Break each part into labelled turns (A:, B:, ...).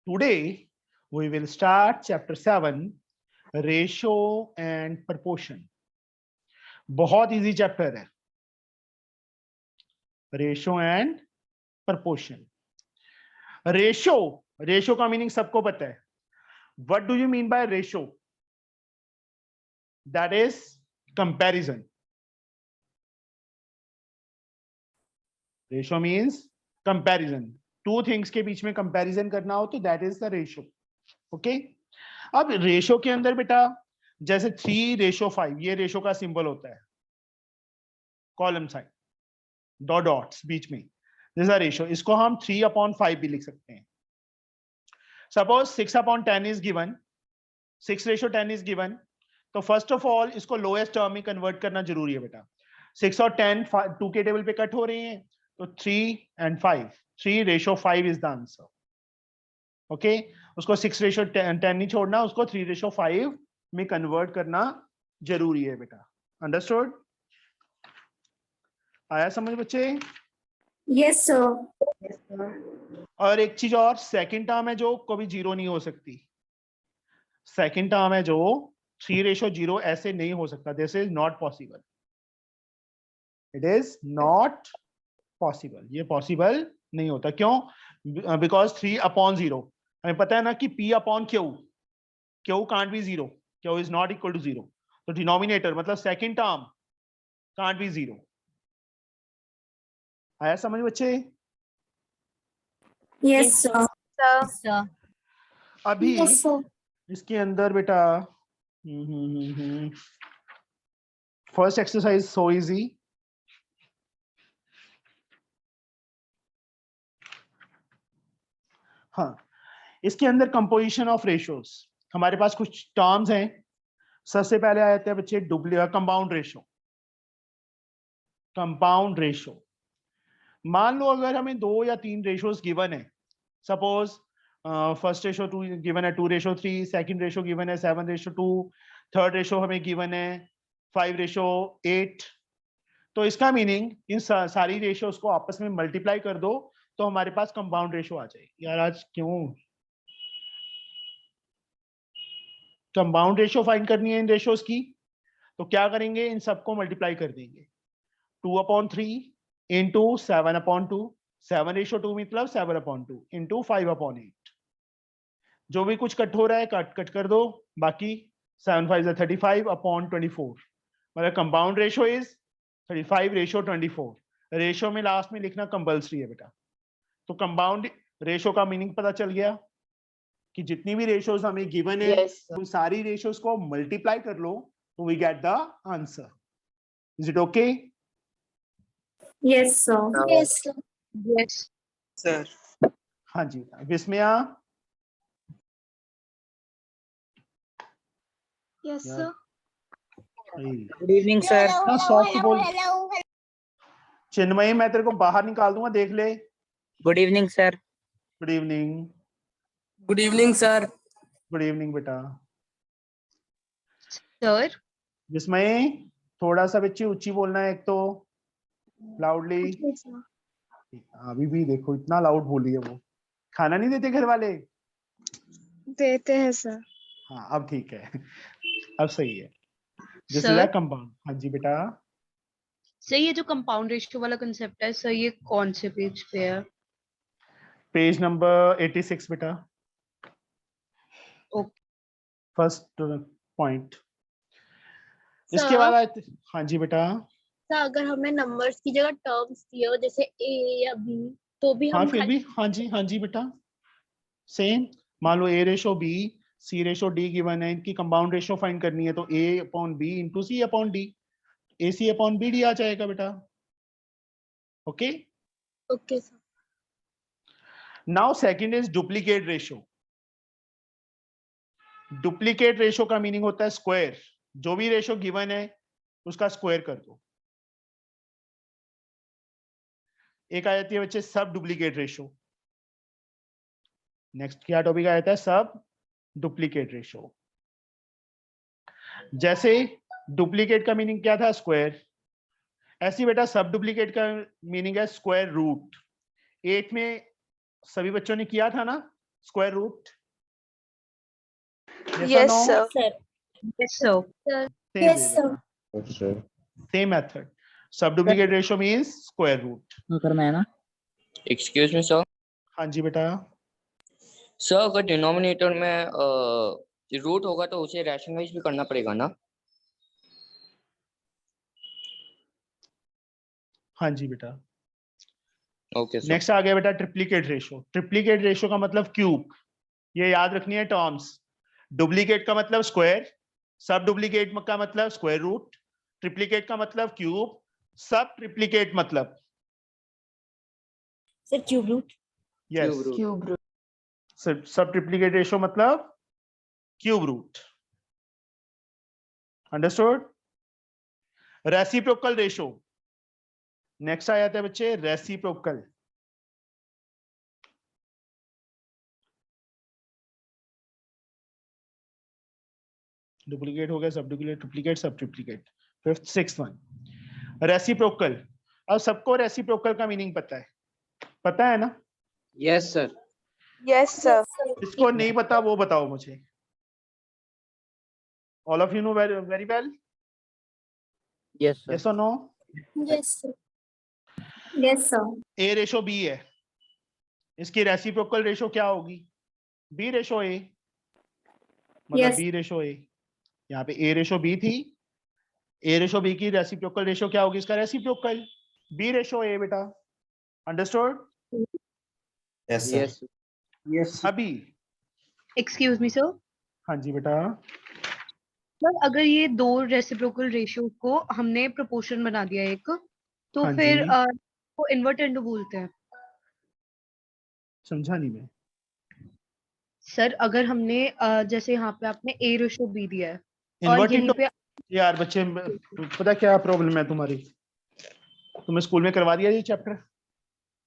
A: Today we will start chapter 7, ratio and proportion. बहुत easy chapter है, ratio and proportion. Ratio का meaning सबको पता है. What do you mean by ratio? That is comparison. Ratio means comparison. Two things के बीच में comparison करना हो तो that is the ratio. Okay. अब रेशो के अंदर बेटा जैसे 3:5 ये रेशो का सिंबल होता है, कॉलम साइन, डॉट्स बीच में, दिस इज रेशो. इसको हम 3/5 भी लिख सकते हैं. Suppose 6/10 is given, 6:10 is given. तो फर्स्ट ऑफ ऑल इसको लोएस्ट टर्म में कन्वर्ट करना जरूरी है बेटा. 6 और 10 2 के टेबल पे कट हो रहे हैं, तो 3 and 5, 3:5 is the answer. Okay. उसको 6:10 नहीं छोड़ना, उसको 3:5 में कन्वर्ट करना जरूरी है बेटा. अंडरस्टूड? आया समझ बच्चे?
B: Yes sir.
A: और एक चीज और, सेकंड टर्म है जो कभी 0 नहीं हो सकती. सेकंड टर्म है जो 3:0 ऐसे नहीं हो सकता. This is not possible. It is not possible. ये पॉसिबल नहीं होता. क्यों? बिकॉज 3/0 हमें पता है ना कि Q can't be 0. Q is not equal to 0. तो डिनोमिनेटर मतलब सेकंड टर्म कांट बी 0. आया समझ बच्चे?
B: Yes sir.
A: अभी
B: यस सर.
A: इसके अंदर बेटा फर्स्ट एक्सरसाइज सो इजी. हाँ, इसके अंदर कंपोजिशन ऑफ रेशियोज. हमारे पास कुछ टर्म्स हैं. सबसे पहले आ जाते हैं बच्चे कंपाउंड रेशो. कंपाउंड रेशो, मान लो अगर हमें 2 या 3 रेशोज गिवन है. सपोज फर्स्ट रेशो 2 गिवन है 2:3, सेकंड रेशो गिवन है 7:2, थर्ड रेशो हमें गिवन है 5:8. तो इसका मीनिंग इन सारी रेशियोज को आपस में मल्टीप्लाई कर दो तो हमारे पास कंपाउंड रेशो आ जाएगी. यार आज क्यों कंपाउंड रेशो फाइंड करनी है इन रेशियोज की, तो क्या करेंगे? इन सबको मल्टीप्लाई कर देंगे. 2/3 इंटू 7/2, 7:2 मतलब 7/2 इंटू 5/8. जो भी कुछ कट हो रहा है कट कर दो. बाकी 7 5 35/24. मतलब कंपाउंड रेशो इज 35:24. रेशो में लास्ट में लिखना कंपल्सरी है बेटा. तो कंपाउंड रेशो का मीनिंग पता चल गया कि जितनी भी रेशोज हमें गिवन है उन सारी रेशोज को मल्टीप्लाई कर लो तो we get the answer. Is it okay?
B: Yes sir. Yes sir.
C: Yes sir.
A: हाँ जी. Vismaya.
B: Yes sir.
C: Good evening sir.
A: हाँ, सॉफ्ट बोल. चिन्मयी मैं तेरे को बाहर निकाल दूंगा, देख ले.
C: Good evening sir.
A: Good evening.
D: Good evening sir.
A: Good evening बेटा.
C: सर
A: विस्मय थोड़ा सा बच्ची ऊंची बोलना है, एक तो लाउडली. अभी भी देखो इतना लाउड बोली है वो. खाना नहीं देते घर वाले?
B: देते हैं सर.
A: हाँ अब ठीक है, अब सही है. This is
C: sir,
A: a compound. हाँ जी बेटा.
C: सर ये जो कंपाउंड रेशियो वाला कंसेप्ट है सर, ये कौन से पेज पे है?
A: पेज नंबर 86 बेटा.
C: ओके.
A: First point. इसके बाद हाँ जी बेटा.
B: सर अगर हमें नंबर्स की जगह टर्म्स दिए हो जैसे ए या बी तो भी
A: हाँ
B: हम
A: फिर भी हाँ जी बेटा सेम. मान लो A/B, C/D गिवन है, इनकी कंपाउंड रेशियो फाइंड करनी है तो A/B इंटू C/D, AC/BD आ जाएगा बेटा. Okay.
B: Okay sir.
A: Now second is duplicate ratio. Duplicate ratio का मीनिंग होता है स्क्वायर. जो भी रेशियो गिवन है उसका स्क्वायर कर दो. एक आ जाती है बच्चे सब डुप्लीकेट रेशियो. नेक्स्ट क्या टॉपिक आ जाता है? सब डुप्लीकेट रेशियो. जैसे डुप्लीकेट का मीनिंग क्या था? स्क्वायर. ऐसी बेटा सब डुप्लीकेट का मीनिंग है स्क्वायर रूट. 8 में सभी बच्चों ने किया था ना, square root? Yes or
E: Yes,
A: no?
E: sir.
B: Sir.
C: Yes, sir.
A: Same
B: Yes,
A: way
B: sir.
A: beta. Same method. Subduplicate ratio means square root.
D: Excuse me, sir.
A: हाँ जी बेटा.
D: सर अगर डिनोमिनेटर में रूट होगा तो उसे रैशनलाइज भी करना पड़ेगा ना?
A: हाँ जी बेटा.
D: Okay sir.
A: नेक्स्ट आ गया बेटा ट्रिप्लीकेट रेशियो. ट्रिप्लीकेट रेशियो का मतलब क्यूब. ये याद रखनी है टर्म्स. डुप्लीकेट का मतलब स्क्वायर, सब डुप्लीकेट का मतलब स्क्वायर रूट, ट्रिप्लीकेट का मतलब क्यूब, सब ट्रिप्लीकेट मतलब
B: Sir, cube root.
A: Yes,
E: Cube root.
A: सब ट्रिप्लीकेट रेशियो मतलब cube root. Understood? Reciprocal ratio. Next आ जाता है बच्चे रेसिप्रोकल. डुप्लीकेट हो गया, सब डुप्लीकेट, ट्रिप्लीकेट, सब triplicate. Fifth sixth one reciprocal. अब सबको रेसिप्रोकल का मीनिंग पता है ना?
D: Yes sir.
E: Yes, sir.
A: जिसको नहीं पता वो बताओ मुझे. All of you know very well?
D: Yes sir.
A: Yes or no?
B: Yes, sir. Yes, sir.
A: A ratio B है. इसकी रेसिप्रोकल रेशो क्या होगी? B ratio A. मतलब
B: Yes.
A: B ratio A. यहाँ पे A रेशो B थी. A रेशो B की reciprocal ratio क्या होगी? इसका रेसिप्रोकल B रेशो A बेटा. Understood?
F: Yes, sir.
D: Yes. Yes.
A: अभी
C: Excuse me, sir.
A: हाँ जी बेटा.
C: सर अगर ये दो रेसिप्रोकल रेशियो को हमने प्रोपोर्शन बना दिया एक, तो
A: हाँ
C: फिर
A: जी.
C: वो इन्वर्टेंडो बोलते हैं.
A: समझा नहीं मैं.
C: सर अगर हमने जैसे यहाँ पे आपने A रेशियो B दिया है और
A: इन्वर्टेड
C: यहीं पे
A: यार बच्चे, पता क्या प्रॉब्लम है तुम्हारी? तुम्हें स्कूल में करवा दिया ये चैप्टर?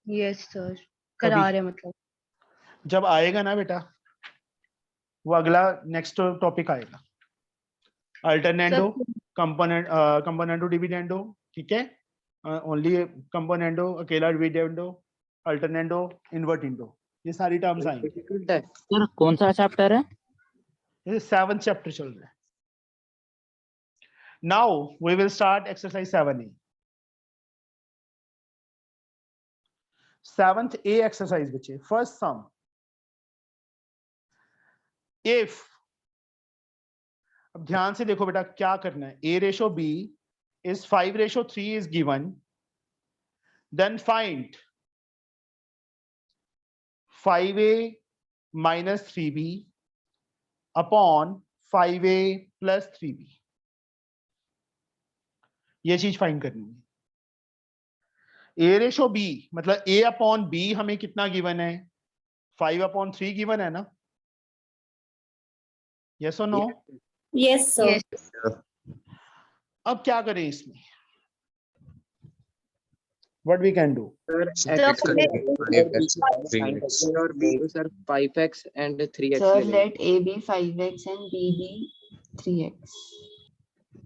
C: यस सर करा रहे हैं मतलब.
A: जब आएगा ना बेटा, वो अगला नेक्स्ट टॉपिक आएगा. Alternendo, componendo, dividendo. ठीक है? ओनली कंपोनेंडो, अकेला डिविडेंडो, अल्टरनेंडो, इन्वर्टिंडो. ये सारी टर्म्स आएंगे.
G: सर कौन सा चैप्टर है?
A: ये 7th चैप्टर चल रहा है. Now we will start exercise 7A. 7th A exercise बच्चे. First sum. इफ, अब ध्यान से देखो बेटा क्या करना है. A ratio B is 5:3 is given, then find 5A minus 3B upon 5A plus 3B. ये चीज फाइंड करनी है. A रेशो B मतलब A अपॉन B हमें कितना गिवन है? 5/3 गिवन है ना? यस और नो?
B: Yes, sir.
C: Yes.
A: अब क्या करें इसमें? What we can do?
C: Sir पहले
D: और B sir 5x and 3x.
H: Sir, let A be 5x and B be 3x.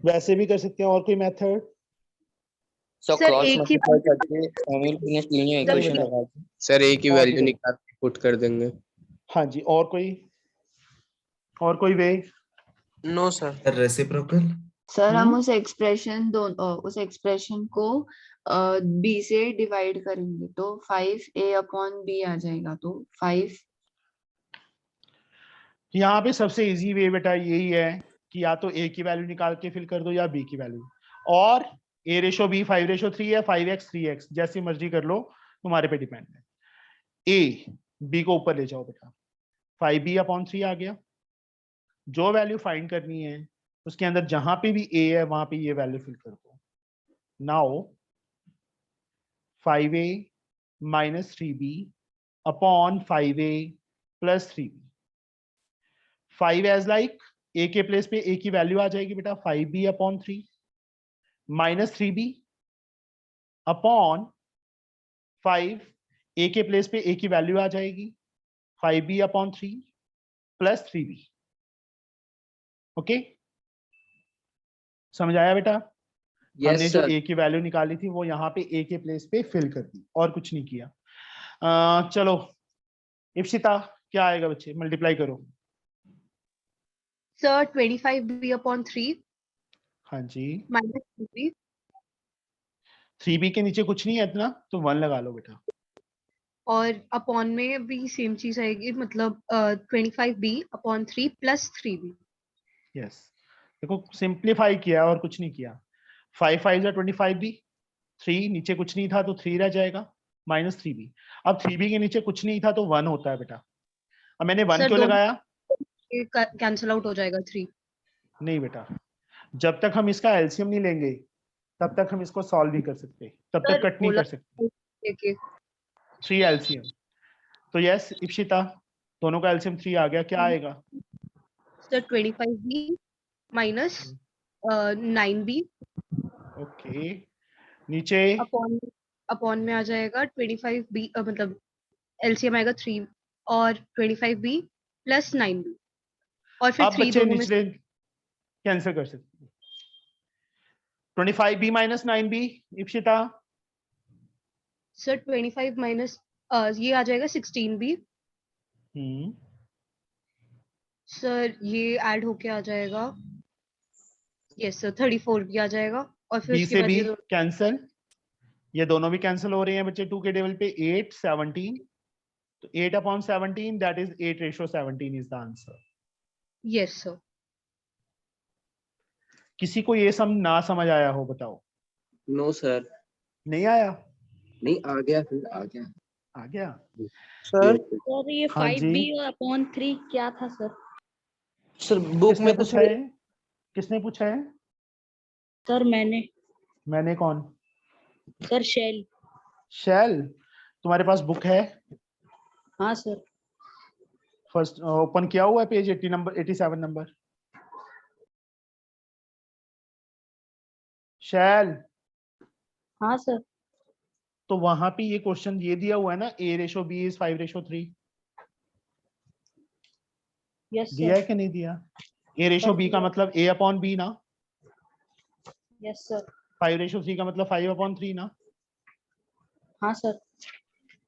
A: वैसे भी कर सकते हैं. और कोई मेथड?
D: सर
C: सर,
D: क्रॉस
C: एक ही
D: मल्टीप्लाई करके साइमल्टेनियसली इक्वेशन
C: सर,
D: लगा के
F: सर एक ही
A: और
F: वैल्यू
A: क्या?
F: निकाल के पुट कर देंगे.
A: हाँ जी. और कोई way?
D: No sir.
F: Sir reciprocal.
H: Sir हम उस एक्सप्रेशन को B से डिवाइड करेंगे तो 5A अपॉन B आ जाएगा. तो 5.
A: यहाँ पे सबसे इजी वे बेटा यही है कि या तो A की वैल्यू निकाल के फिल कर दो या B की वैल्यू. और A रेशो B 5:3 है, 5x 3x जैसी मर्जी कर लो, तुम्हारे पे डिपेंड है. A B को ऊपर ले जाओ बेटा. 5B/3 आ गया. जो वैल्यू फाइंड करनी है उसके अंदर जहां पे भी A है वहां पे ये वैल्यू फिल कर दो. Now 5A minus 3B upon 5A plus 3B. 5 as like A के प्लेस पे A की वैल्यू आ जाएगी बेटा 5B/3 minus 3B upon 5 A के प्लेस पे A की वैल्यू आ जाएगी 5B/3 प्लस 3B. ओके, समझ आया बेटा? हमने जो A की वैल्यू निकाली थी वो यहाँ पे A के प्लेस पे फिल कर दी और कुछ नहीं किया. चलो इप्सिता क्या आएगा बच्चे, मल्टीप्लाई करो।
C: सर 25b अपॉन 3
A: हाँ जी,
C: माइनस 3b
A: 3b के नीचे कुछ नहीं है इतना, तो 1 लगा लो बेटा।
C: और अपॉन में भी सेम चीज आएगी, मतलब 25b upon 3 plus 3b।
A: Yes, देखो सिंप्लीफाई किया और कुछ नहीं किया। 5 5 जा 25b, 3 नीचे कुछ नहीं था तो 3 रह जाएगा, माइनस 3b। अब 3b के नीचे कुछ नहीं था तो 1 होता है बेटा। अब मैंने 1
C: सर
A: क्यों
C: दोनों
A: लगाया?
C: कैंसिल आउट हो जाएगा 3।
A: नहीं बेटा, जब तक हम इसका एलसीएम नहीं लेंगे तब तक हम इसको सॉल्व नहीं कर सकते, तब तक कट नहीं कर सकते।
C: देखिए
A: 3 एलसीएम, तो यस इप्शिता, दोनों का एलसीएम 3 आ गया, क्या आएगा?
C: Sir 25b minus 9b
A: okay, नीचे
C: अपॉन अपॉन में आ जाएगा 25b, मतलब एलसीएम आएगा 3 और 25b प्लस 9b और फिर
A: अब
C: 3
A: बच्चे
C: दोनों में।
A: निचले कैंसिल कर सकते हैं। 25b minus 9b Ipshita,
C: sir 25 minus ये आ जाएगा 16b। सर ये ऐड होके आ जाएगा, यस सर 34b आ जाएगा और फिर
A: b
C: उसके
A: से
C: बाद
A: b
C: ये
A: कैंसिल, ये दोनों भी कैंसिल हो रहे हैं बच्चे। 2 के टेबल पे 8 17, तो 8 upon 17 that is 8:17 is the answer.
C: Yes sir.
A: किसी को ये सम ना समझ आया हो बताओ?
F: नो सर,
A: नहीं आया?
F: नहीं आ गया, फिर आ गया।
A: आ गया
E: सर
B: सर ये
A: हाँ जी।
B: 5b अपॉन 3 क्या था सर?
E: सर बुक
A: किसने
E: में तो
A: पूछा
E: सर
A: है? किसने पूछा है?
B: सर
A: मैंने कौन?
B: सर शैल।
A: शैल, तुम्हारे पास बुक है?
B: हाँ सर।
A: फर्स्ट ओपन किया हुआ है पेज 80 नंबर 87 नंबर। शैल,
B: हाँ सर।
A: तो वहां पे ये क्वेश्चन ये दिया हुआ है ना, a/b इज 5/3।
B: यस
A: दिया है
B: सर।
A: कि नहीं दिया? a/b का मतलब a अपॉन b ना,
B: यस सर।
A: 5/3 का मतलब 5/3 ना,
B: हाँ सर।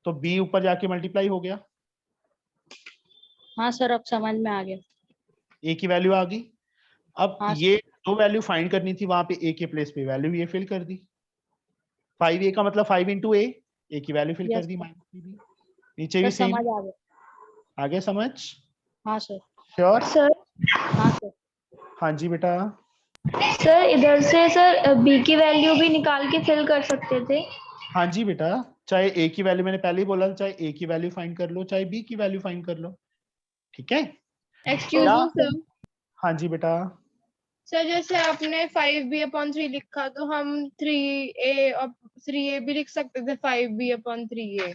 A: तो b ऊपर जाके मल्टीप्लाई हो गया,
B: हाँ सर अब समझ में आ गया।
A: a की वैल्यू आ गई। अब
B: हाँ
A: ये दो वैल्यू फाइंड करनी थी, वहां पे a के प्लेस पे वैल्यू ये फिल कर दी। 5a का मतलब 5 इंटू a की वैल्यू फिल कर
B: यस
A: दी
B: सर।
A: -3b। नीचे भी
B: सर
A: सेम,
B: समझ आ गया।
A: आगे समझ?
B: हाँ सर।
A: श्योर?
B: सर हाँ सर।
A: हाँ जी बेटा।
I: सर इधर से सर बी की वैल्यू भी निकाल के फिल कर सकते थे।
A: हाँ जी बेटा, चाहे a की वैल्यू मैंने पहले ही बोला, चाहे a की वैल्यू फाइंड कर लो, चाहे b की वैल्यू फाइंड कर लो, ठीक है?
I: एक्सक्यूज
A: क्या?
I: मी सर,
A: हाँ जी बेटा।
I: सर जैसे आपने 5b/3 लिखा तो हम 3a और 3a भी लिख सकते थे 5b/3a।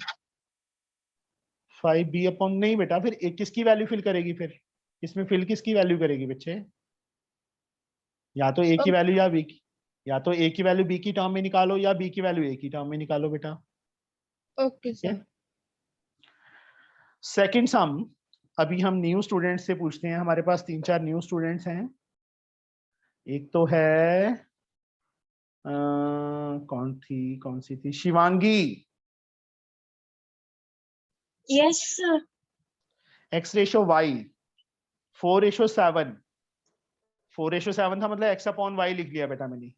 A: 5b अपॉन नहीं बेटा, फिर a किसकी वैल्यू फिल करेगी? फिर इसमें फिल किसकी वैल्यू करेगी बच्चे? या तो a की वैल्यू या b की, या तो a की वैल्यू b की टर्म में निकालो या b की वैल्यू a की टर्म में निकालो बेटा।
I: Okay sir.
A: सेकंड सम, अभी हम न्यू स्टूडेंट्स से पूछते हैं। हमारे पास 3-4 न्यू स्टूडेंट्स हैं। एक तो है कौन सी थी? शिवांगी।
I: Yes sir.
A: x/y 4/7, 4/7 था मतलब x अपॉन y लिख लिया बेटा मैंने।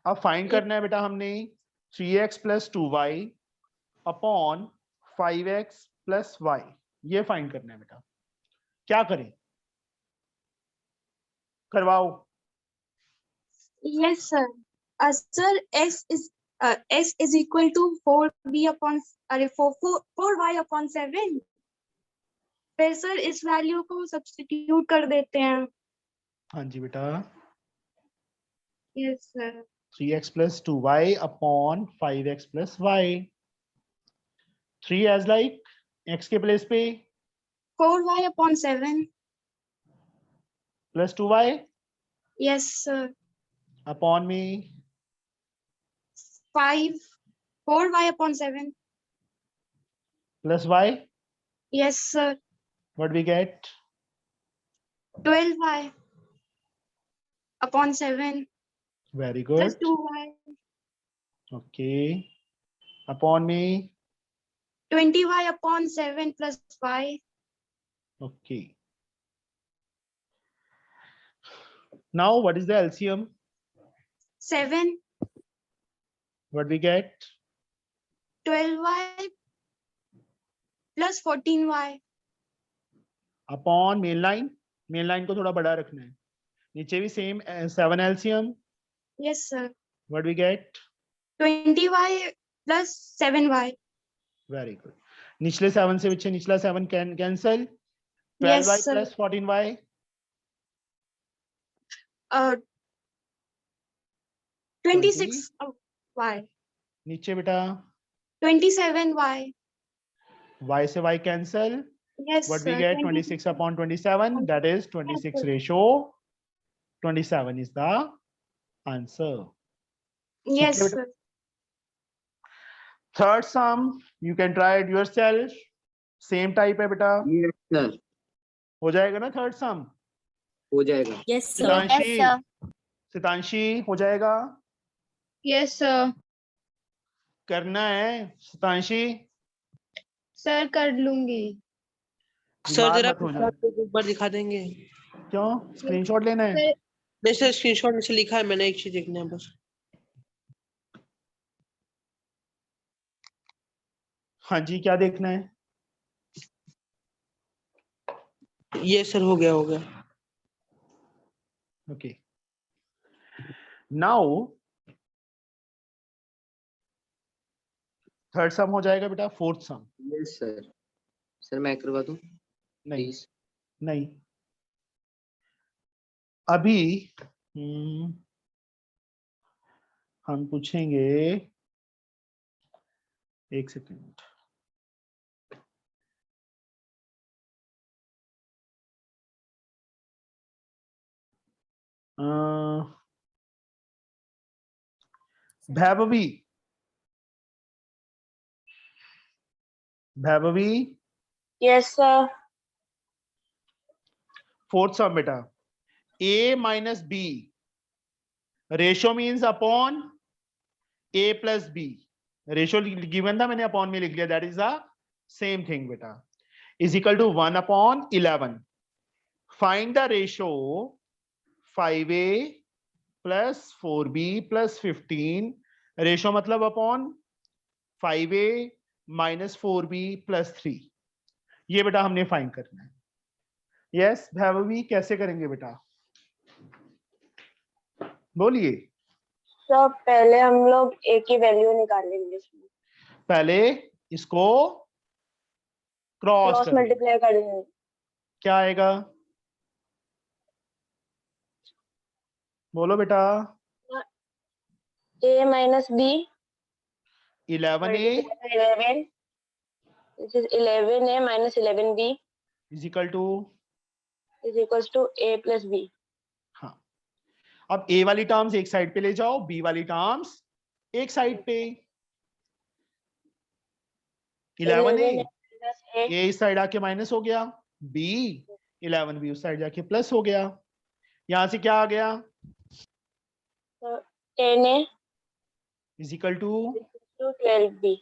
A: अब फाइंड करना है बेटा हमने 3x + 2y upon 5x + y, ये फाइंड करना है बेटा। क्या करें? करवाओ।
I: Yes sir. Sir x is equal to 4y/7। फिर सर इस वैल्यू को सब्स्टिट्यूट कर देते हैं।
A: हाँ जी बेटा,
I: yes sir.
A: 3x + 2y upon 5x + y। 3 as like x के प्लेस पे
I: 4y/7।
A: Plus 2y
I: yes sir.
A: Upon में
I: 4y/7।
A: Plus y,
I: yes sir.
A: What we get?
I: 12y/7
A: very
I: plus
A: good,
I: 2y।
A: Okay, upon में
I: 20y/7 plus y।
A: Okay. Now what is the LCM?
B: 7,
A: What we get?
B: 12y plus 14y.
A: Upon main line. Main line को थोड़ा बड़ा रखना है. नीचे भी same 7 LCM.
B: Yes, sir.
A: What we get?
B: 20y plus 7y.
A: Very good. निचले 7 से पीछे निचला 7 can cancel. 12y
B: Yes, sir.
A: plus 14y.
B: 26y.
A: नीचे बेटा
B: 27y.
A: y से y cancel.
B: Yes,
A: What we
B: sir.
A: get? 26 upon 27. That is 26 ratio 27 is the answer.
B: Yes,
A: Okay,
B: sir.
A: Third sum, you can try it yourself. Same type है बेटा.
F: Yes, sir.
A: हो जाएगा ना third sum?
F: हो जाएगा.
B: Yes, sir.
A: सितांशी,
B: Yes, sir.
A: सितांशी हो जाएगा.
I: Yes, sir.
A: करना है सितांशी.
I: सर कर लूंगी.
E: सर
A: बीमार
E: जरा
A: मत हो जाओ.
E: एक बार दिखा देंगे.
A: क्यों? स्क्रीनशॉट लेना है.
I: सर
E: नहीं सर स्क्रीनशॉट नीचे लिखा है मैंने एक चीज देखना है बस.
A: हाँ जी क्या देखना है?
E: ये सर हो गया.
A: Okay. Now third sum हो जाएगा बेटा. Fourth sum.
F: Yes, sir. Sir मैं करवा दूं
A: नहीं
F: प्लीज.
A: नहीं. अभी हम पूछेंगे. एक second. भैभवी.
B: Yes, sir.
A: Fourth sum बेटा. A minus B. Ratio means upon A plus B. Ratio given था मैंने upon में लिख लिया. That is the same thing बेटा. Is equal to 1 upon 11. Find the ratio 5A plus 4B plus 15. Ratio मतलब upon 5A minus 4B plus 3. ये बेटा हमने फाइंड करना है. यस भैभवी कैसे करेंगे बेटा? बोलिए.
B: तो पहले हम लोग a की वैल्यू निकालेंगे.
A: पहले इसको क्रॉस
B: क्रॉस
A: करेंगे.
B: मल्टीप्लाई करेंगे.
A: क्या आएगा? बोलो बेटा.
B: a minus b
A: 11A
B: 11. This is 11a minus 11b
A: is equal to.
B: is equals to a plus b.
A: हाँ. अब A वाली टर्म्स एक साइड पे ले जाओ, B वाली टर्म्स एक साइड पे. 11A
B: plus a
A: A इस साइड आके माइनस हो गया. B 11B उस साइड जाके प्लस हो गया. यहां से क्या आ गया?
B: 10a
A: is equal to.
B: to 12b.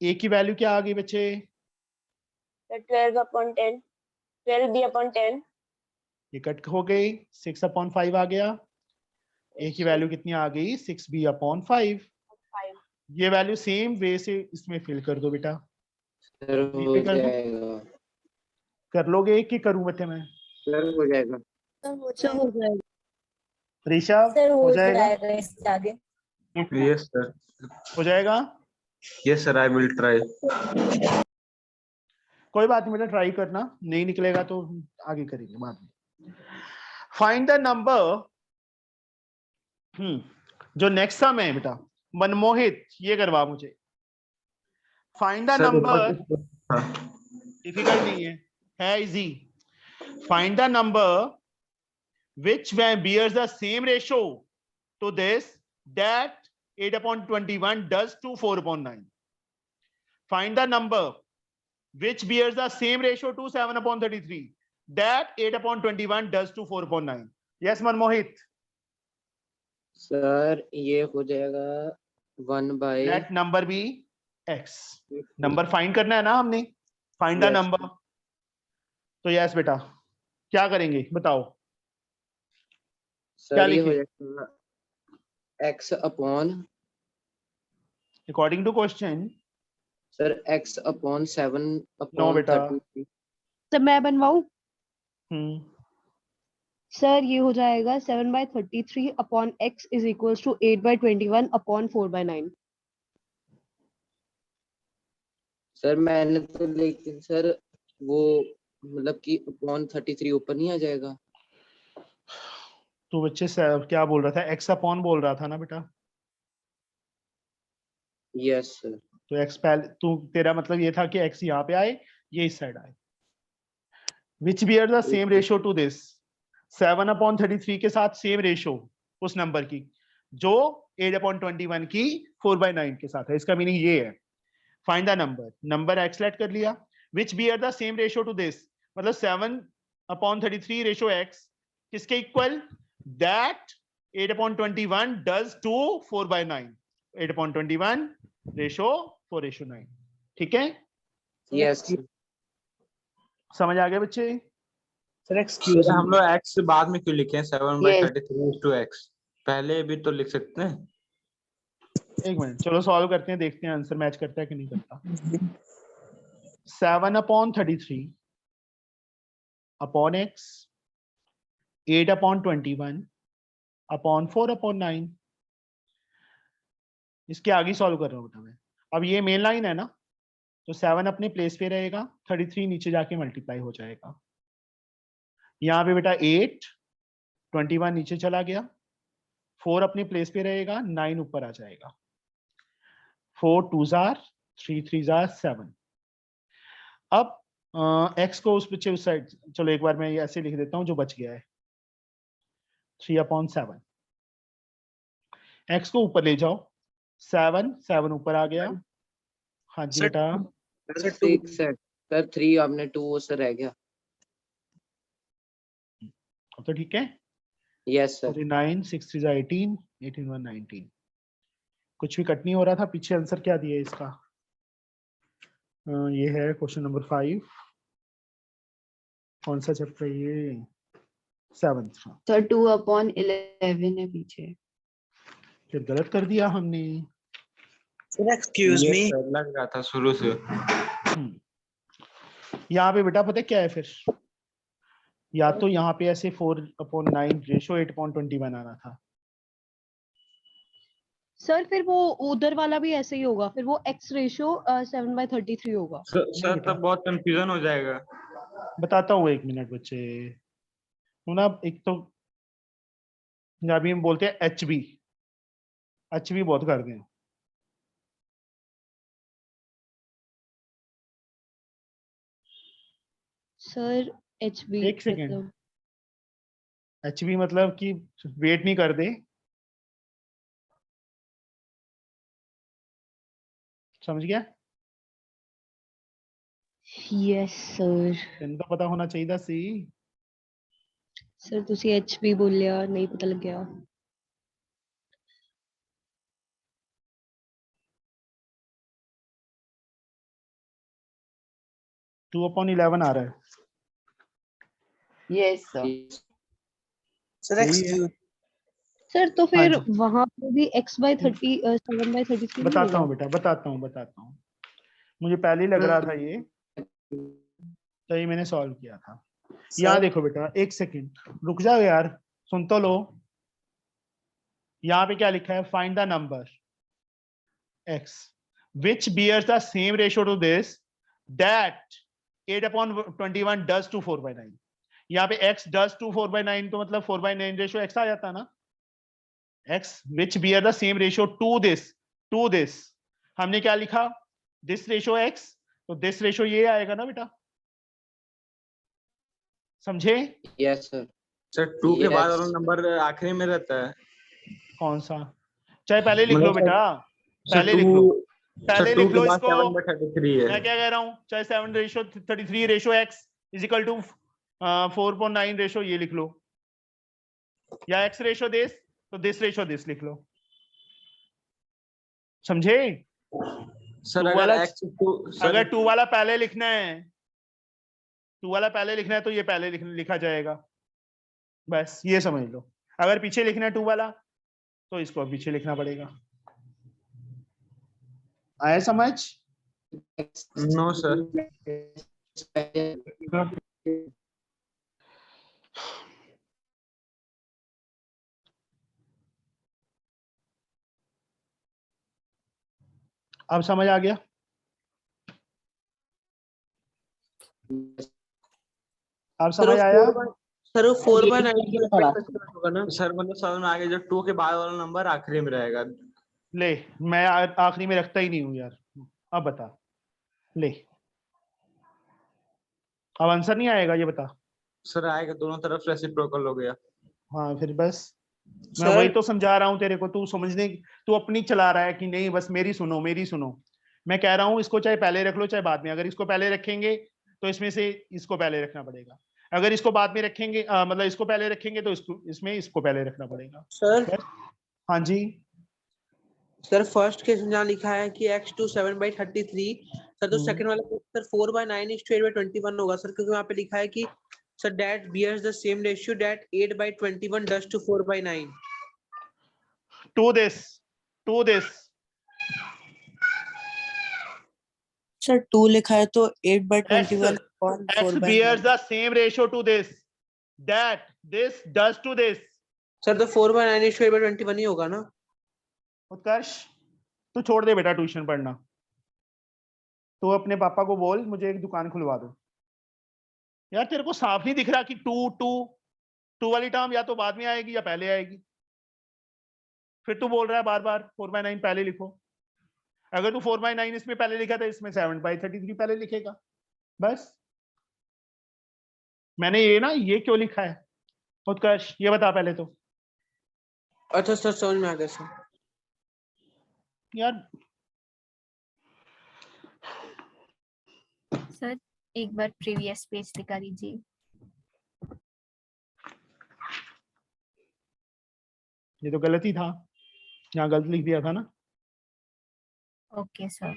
A: A की वैल्यू क्या आ गई बच्चे?
B: 12 upon 10. 12b upon 10.
A: ये कट हो गई. 6 अपॉन 5 आ गया. A की वैल्यू कितनी आ गई? 6b upon 5.
B: 5.
A: ये वैल्यू सेम वे से इसमें फिल कर दो बेटा.
F: सर हो
A: कर दो.
F: जाएगा.
A: कर लोगे कि करूं बच्चे मैं?
F: सर हो जाएगा.
B: हो जाएगा.
A: ऋषभ
B: सर
A: हो जाएगा?
B: इससे आगे.
J: Yes, sir.
A: हो जाएगा.
J: Yes, sir. I will try.
A: कोई बात नहीं बेटा, ट्राई करना. नहीं निकलेगा तो आगे करेंगे बाद में. Find the number. जो नेक्स्ट सम है बेटा मनमोहित ये करवा मुझे. Find the
J: Sir,
A: number.
J: हाँ.
A: डिफिकल्ट नहीं है easy. Find the number which bears the same ratio to this that 8 upon 21 does to 4 upon 9. Find the number which bears the same ratio to 7 upon 33 that 8 upon 21 does to 4 upon 9. Yes Manmohit.
F: Sir ये हो जाएगा 1 by.
A: Let number be x. Number find करना है ना हमने. Find the
F: Yes.
A: Number. तो yes बेटा, क्या करेंगे बताओ? क्या
F: सर ये हो
A: लिखें?
F: जाएगा x upon
A: according to question.
F: Sir x upon 7
A: no
F: upon
A: बेटा।
F: 33।
C: सर मैं बनवाऊं?
A: हम्म,
C: सर ये हो जाएगा 7/33 upon x is equals to 8/21 upon 4/9।
F: Sir मैंने तो, लेकिन सर वो मतलब कि अपॉन 33 ऊपर नहीं आ जाएगा?
A: तो बच्चे क्या बोल रहा था? एक्स अपॉन बोल रहा था ना बेटा।
F: Yes sir.
A: तो एक्स पहले, तू तेरा मतलब ये था कि एक्स यहाँ पे आए, ये इस साइड आए। Which bear the same ratio to this? 7/33 के साथ सेम रेशियो उस नंबर की जो 8/21 की 4/9 के साथ है। इसका मीनिंग ये है, find the number. Number X let कर लिया। Which bear the same ratio to this, मतलब 7/33 रेशियो एक्स किसके इक्वल? That 8/21 does to 4/9। 8/21 रेशियो 4:9। ठीक है,
F: यस
A: समझ आ गया बच्चे?
E: सर एक्सक्यूज
J: सर हम लोग x बाद में क्यों लिखे हैं?
H: Yes.
J: 7/33 to x पहले भी तो लिख सकते हैं।
A: एक मिनट, चलो सॉल्व करते हैं, देखते हैं आंसर मैच करता है कि नहीं करता। 7/33 अपॉन x 8/21 अपॉन 4/9। इसके आगे सॉल्व कर रहा हूं बेटा मैं। अब ये मेन लाइन है ना, तो 7 अपने प्लेस पे रहेगा, 33 नीचे जाके मल्टीप्लाई हो जाएगा। यहाँ पे बेटा 8, 21 नीचे चला गया, 4 अपने प्लेस पे रहेगा, 9 ऊपर आ जाएगा। 4 2s are 3 3s are 7। अब x को उस बच्चे उस साइड, चलो एक बार मैं ये ऐसे लिख देता हूं जो बच गया है। 3/7 x को ऊपर ले जाओ, 7 ऊपर आ गया। हाँ जी
E: सर,
A: बेटा,
F: सर 6 है सर, 3 आपने 2 सर रह गया।
A: अब तो ठीक है।
F: Yes sir.
A: 9 6 3 18 18 1 19। कुछ भी कट नहीं हो रहा था। पीछे आंसर क्या दिया है इसका? ये है क्वेश्चन नंबर 5। कौन सा चैप्टर है ये? 7th।
H: सर 2/11 है पीछे।
A: फिर गलत कर दिया हमने।
E: सर एक्सक्यूज
J: ये
E: मी।
J: सर लग रहा था शुरू से।
A: यहाँ पे बेटा पता है क्या है फिर? या तो यहाँ पे ऐसे 4/9 रेशियो 8/21 आना था।
C: सर फिर वो उधर वाला भी ऐसे ही होगा, फिर वो x रेशियो 7/33 होगा।
J: सर
A: बेटा।
J: तब बहुत कंफ्यूजन हो जाएगा।
A: बताता हूँ, एक मिनट बच्चे। तो ना एक तो पंजाबी में बोलते हैं एच बी बहुत कर दें।
C: सर HB
A: एक सेकेंड,
C: मतलब
A: एच बी मतलब कि वेट नहीं कर दे, समझ गया?
C: Yes sir.
A: तेन तो पता होना चाहिए सी।
C: सर ਤੁਸੀਂ HB ਬੋਲਿਆ, ਨਹੀਂ ਪਤਾ ਲੱਗਿਆ।
A: 2/11 आ रहा है।
H: Yes sir.
E: Sir excuse.
C: Sir तो
A: हाँ
C: फिर
A: जी,
C: वहां पे भी 7/33 नहीं
A: बताता
C: होगा?
A: हूँ बेटा, बताता हूँ। मुझे पहले ही लग रहा था ये, तो ये मैंने सॉल्व किया था। यहाँ देखो बेटा, एक सेकंड रुक जाओ यार, सुन तो लो। यहाँ पे क्या लिखा है? Find the number x which bears the same ratio to this that 8/21 does to 4/9। यहाँ पे x does to 4/9, तो मतलब 4/9 रेशियो x आ जाता ना। x which bear the same ratio to this हमने क्या लिखा? this ratio x, तो this ratio ये आएगा ना बेटा, समझे?
F: Yes sir.
J: सर 2 के बाद
F: Yes.
J: वाला नंबर आखिरी में रहता है।
A: कौन सा? चाहे पहले लिख लो
J: मतलब
A: बेटा,
J: सर
A: पहले लिख लो,
J: 2
A: पहले
J: सर 2
A: लिख
J: के
A: लो
J: बाद
A: इसको।
J: 7/33 है।
A: मैं क्या कह रहा हूँ? चाहे 7/33 ratio x is equal to 4/9 ratio ये लिख लो, या x रेशियो दिस, तो दिस रेशियो दिस लिख लो, समझे?
J: सर
A: टू
J: अगर
A: वाला,
J: x 2 सर
A: अगर 2 वाला पहले लिखना है 2 वाला पहले लिखना है तो ये पहले लिखा जाएगा, बस ये समझ लो। अगर पीछे लिखना है 2 वाला तो इसको पीछे लिखना पड़ेगा। आया समझ?
J: No sir.
A: अब समझ आ गया? अब समझ आया?
E: सर 4/9 होगा ना?
J: सर मतलब समझ में आ गया, जो 2 के बाद वाला नंबर आखिरी में रहेगा।
A: ले, मैं आखिरी में रखता ही नहीं हूं यार। अब बता, ले अब आंसर नहीं आएगा, ये बता।
J: सर आएगा, दोनों तरफ रेसिप्रोकल हो गया।
A: हाँ फिर बस मैं वही तो समझा रहा हूँ तेरे को, तू समझने, तू अपनी चला रहा है कि नहीं, बस मेरी सुनो मेरी सुनो। मैं कह रहा हूँ इसको चाहे पहले रख लो चाहे बाद में, अगर इसको पहले रखेंगे तो इसमें से इसको पहले रखना पड़ेगा, अगर इसको बाद में रखेंगे मतलब इसको पहले रखेंगे तो इसमें इसको पहले रखना पड़ेगा।
E: सर
A: हाँ जी
E: सर फर्स्ट केस में जहाँ लिखा है कि x to 7/33, सर तो सेकंड वाला सर 4/9 is to 8/21 होगा सर, क्योंकि वहाँ पे लिखा है कि sir that bears the same ratio that 8/21 does to 4/9.
A: to this
E: sir 2 लिखा है तो 8/21 और
A: x bears the same ratio to this that this does to this।
E: Sir तो 4/9 is to 8/21 ही होगा ना?
A: उत्कर्ष तू छोड़ दे बेटा ट्यूशन पढ़ना, तो अपने पापा को बोल मुझे एक दुकान खुलवा दो। यार तेरे को साफ नहीं दिख रहा कि टू वाली टर्म या तो बाद में आएगी या पहले आएगी, फिर तू बोल रहा है बार बार 4/9 पहले लिखो। अगर तू 4/9 इसमें पहले लिखा था इसमें 7/33 पहले लिखेगा, बस। मैंने ये क्यों लिखा है उत्कर्ष, ये बता पहले तो।
E: अच्छा सर समझ में आ गया सर।
A: यार
B: सर एक बार प्रीवियस पेज दिखा दीजिए।
A: ये तो गलत ही था, यहाँ गलत लिख दिया था ना।
B: Okay sir.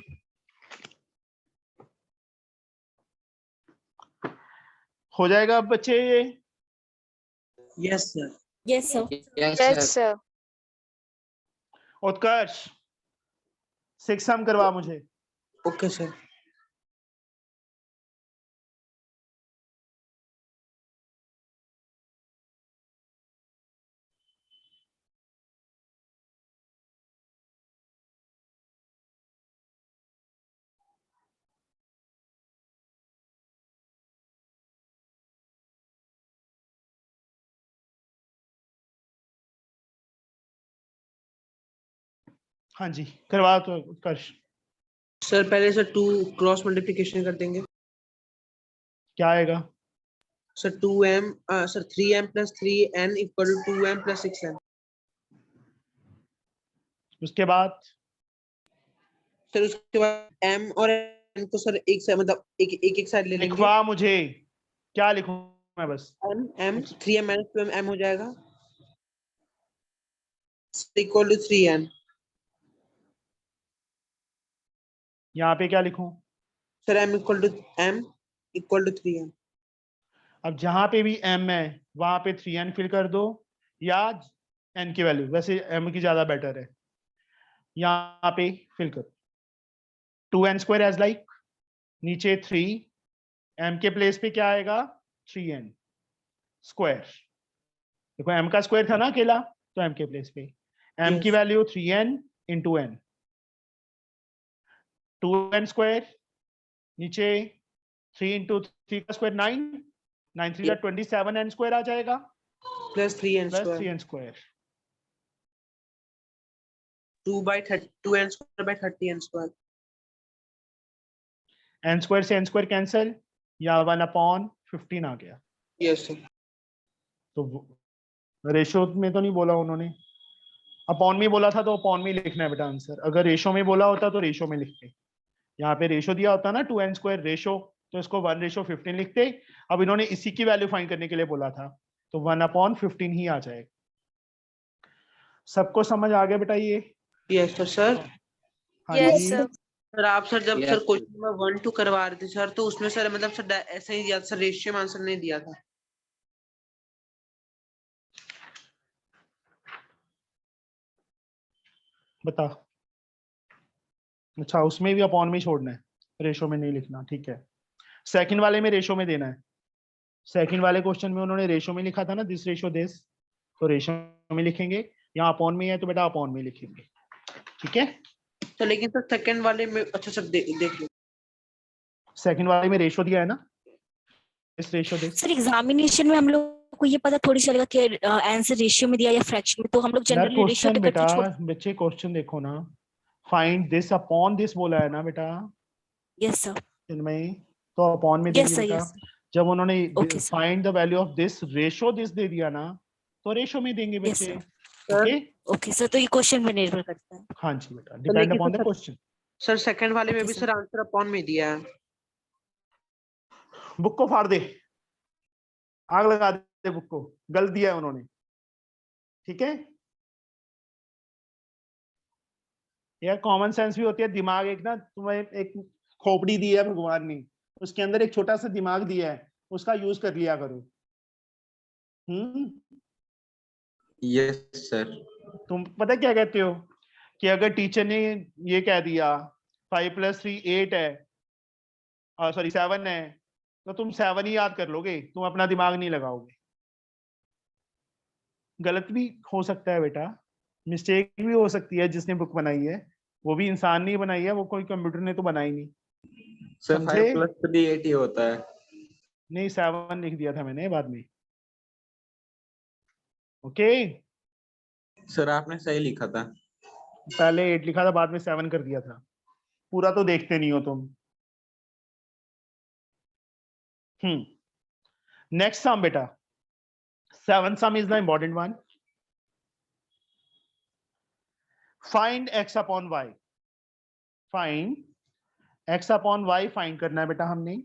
A: हो जाएगा अब बच्चे ये?
E: Yes sir.
B: Yes sir.
F: Yes sir.
A: Utkarsh 6 sum करवा मुझे।
E: Okay sir.
A: हाँ जी करवा तो उत्कर्ष।
E: सर पहले सर 2 क्रॉस मल्टीप्लिकेशन कर देंगे।
A: क्या आएगा?
E: Sir 2m sir 3m + 3n = 2m + 6n।
A: उसके बाद
E: सर उसके बाद m और n को सर एक साइड मतलब एक साइड ले लेंगे।
A: लिखवा मुझे, क्या लिखूं मैं बस?
E: m 3m - 2m m हो जाएगा = 3n।
A: यहाँ पे क्या लिखूं?
E: Sir m = 3n।
A: अब जहां पे भी m है वहां पे 3n फिल कर दो, या n की वैल्यू, वैसे m की ज्यादा बेटर है, यहाँ पे फिल करो 2n² एज लाइक, नीचे 3, m के प्लेस पे क्या आएगा 3n स्क्वायर। देखो m का स्क्वायर था ना अकेला, तो m के प्लेस पे m की वैल्यू 3n × n, 2n², नीचे 3 × 3 का स्क्वायर 9, 9 3 का 27n² आ जाएगा
E: प्लस 3n²। 2/30n²।
A: n² से n² कैंसिल, या 1/15 आ गया।
E: Yes sir.
A: तो रेशो में तो नहीं बोला उन्होंने, अपॉन में बोला था तो अपॉन में लिखना है बेटा आंसर। अगर रेशो में बोला होता तो रेशो में लिखते, यहाँ पे रेशो दिया होता ना 2n² रेशो, तो इसको 1/15 लिखते। अब इन्होंने इसी की वैल्यू फाइंड करने के लिए बोला था, तो 1/15 ही आ जाएगा। सबको समझ आ गया बेटा ये?
E: Yes sir.
A: हाँ जी।
E: सर आप सर जब
F: Yes,
E: sir
F: sir.
E: Question number 1 2 करवा रहे थे सर, तो उसमें सर मतलब सर ऐसे ही दिया था, सर रेशियो में आंसर नहीं दिया था।
A: बता। अच्छा, उसमें भी अपॉन में छोड़ना है, रेशो में नहीं लिखना, ठीक है। सेकंड वाले में रेशो में देना है। सेकंड वाले क्वेश्चन में उन्होंने रेशो में लिखा था ना, दिस रेशो दिस, तो रेशो में लिखेंगे। यहाँ अपॉन में है तो बेटा अपॉन में लिखेंगे, ठीक है।
E: तो लेकिन सर सेकंड वाले में अच्छा सर देख लो,
A: सेकंड वाले में रेशो दिया है ना, this ratio this.
K: Sir examination में हम लोग को ये पता थोड़ी चलेगा कि आंसर रेशियो में दिया या फ्रैक्शन में, तो हम लोग
A: यार
K: जनरली रेशियो
A: क्वेश्चन
K: पे करके
A: बेटा,
K: छोड़।
A: बच्चे क्वेश्चन देखो ना, फाइंड दिस अपॉन दिस बोला है ना बेटा
K: यस सर,
A: इनमें, तो अपॉन में
K: यस
A: देंगे
K: सर,
A: बेटा।
K: यस
A: जब उन्होंने
K: okay sir,
A: find the value of this ratio this they दिया ना, तो रेशो में देंगे
K: यस
A: बच्चे,
K: सर,
A: ओके।
K: ओके सर, तो ये क्वेश्चन पे निर्भर करता है।
A: हाँ जी बेटा,
E: तो
A: डिपेंड
E: लेकिन
A: upon the
E: sir
A: question.
E: Sir second वाले में
K: ओके
E: भी
K: सर,
E: सर आंसर अपॉन में दिया है।
A: बुक को फाड़ दे, आग लगा दे बुक को, गलत दिया है उन्होंने, ठीक है। यार कॉमन सेंस भी होती है, दिमाग एक ना, तुम्हें एक खोपड़ी दी है भगवान ने, उसके अंदर एक छोटा सा दिमाग दिया है, उसका यूज कर लिया करो।
J: Yes sir.
A: तुम पता क्या कहते हो कि अगर टीचर ने ये कह दिया 5 + 3 8 है, सॉरी 7 है, तो तुम 7 ही याद कर लोगे, तुम अपना दिमाग नहीं लगाओगे। गलत भी हो सकता है बेटा, मिस्टेक भी हो सकती है, जिसने बुक बनाई है वो भी इंसान नहीं बनाई है, वो कोई कंप्यूटर ने तो बनाई नहीं,
J: सर
A: समझे।
J: 5 + 3 8 ही होता है।
A: नहीं 7 लिख दिया था मैंने बाद में, ओके।
J: सर आपने सही लिखा था।
A: पहले 8 लिखा था, बाद में 7 कर दिया था, पूरा तो देखते नहीं हो तुम। नेक्स्ट सम बेटा, 7th sum is the important one. Find x upon y. Find x upon y find करना है बेटा हमने।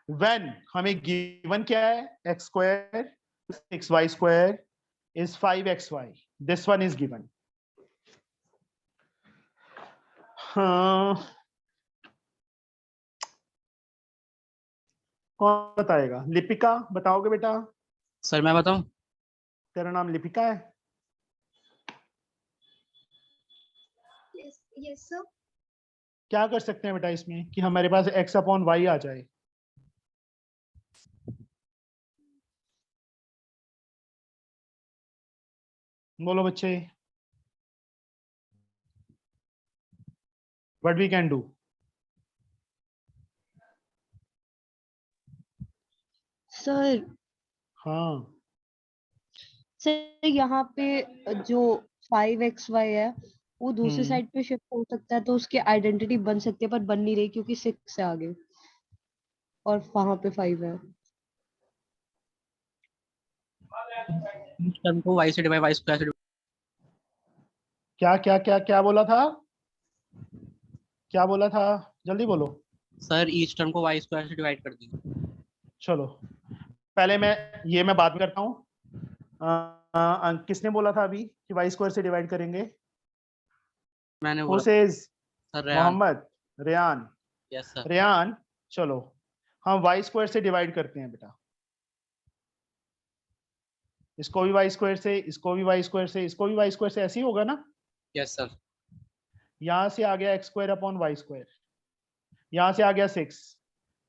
A: When हमें given क्या है, x² 6y² is 5xy. This one is given. कौन बताएगा? लिपिका बताओगे बेटा?
G: सर मैं बताऊं?
A: तेरा नाम लिपिका है?
B: Yes sir.
A: क्या कर सकते हैं बेटा इसमें कि हमारे पास x upon y आ जाए? बोलो बच्चे, what we can do?
C: Sir
A: हाँ
C: सर यहाँ पे जो 5xy है वो दूसरी साइड पे शिफ्ट हो सकता है, तो उसकी आइडेंटिटी बन सकती है, पर बन नहीं रही क्योंकि 6 है आगे और वहां पे 5 है।
G: टर्म को y से डिवाइड y स्क्वायर से
A: क्या क्या क्या क्या बोला था? क्या बोला था? जल्दी बोलो।
G: सर ईच टर्म को y स्क्वायर से डिवाइड कर दीजिए।
A: चलो पहले मैं बात में करता हूँ। किसने बोला था अभी कि y² से डिवाइड करेंगे?
G: मैंने
A: Who
G: बोला
A: says?
G: Sir Rehan.
A: Mohammed, Rayan.
G: Yes sir.
A: Rayan चलो हम y² से डिवाइड करते हैं बेटा। इसको भी y² से, इसको भी y² से, इसको भी y² से, ऐसे ही होगा ना?
G: Yes sir.
C: यहाँ से आ गया x² अपॉन y², यहाँ से आ गया 6,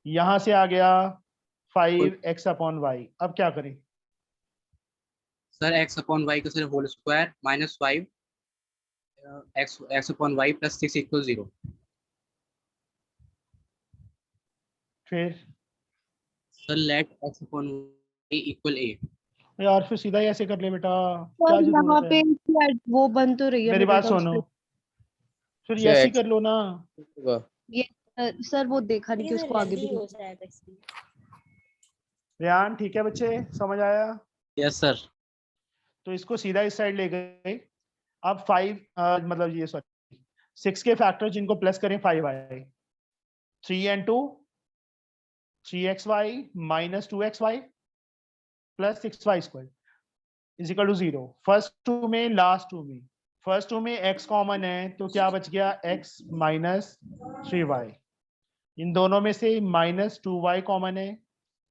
C: यहाँ से आ गया 5x अपॉन y। अब क्या करें?
G: सर x अपॉन y का सिर्फ whole square minus 5 x upon y plus 6 equal 0।
C: फिर
G: sir let x upon y equal a।
C: यार फिर सीधा ही ऐसे कर ले बेटा,
I: और
C: क्या
I: यहाँ
C: जरूरत
I: पे
C: है?
I: वो बन तो रही है
C: मेरी
I: मिडिल
C: बात
I: टर्म
C: सुनो,
I: स्प्लिट।
C: फिर ऐसे ही कर लो ना।
I: ये सर वो देखा नहीं कि उसको आगे भी
K: हो जाएगा इसलिए।
C: रेहान ठीक है बच्चे, समझ आया?
G: Yes sir.
C: तो इसको सीधा इस साइड ले गए। अब 5 मतलब ये सॉरी 6 के फैक्टर जिनको प्लस करें 5 आए, 3 and 2 3xy minus 2xy plus 6y² is equal to 0। First two में लास्ट टू में
A: फर्स्ट टू में x कॉमन है तो क्या बच गया x माइनस 3y। इन दोनों में से माइनस 2y कॉमन है,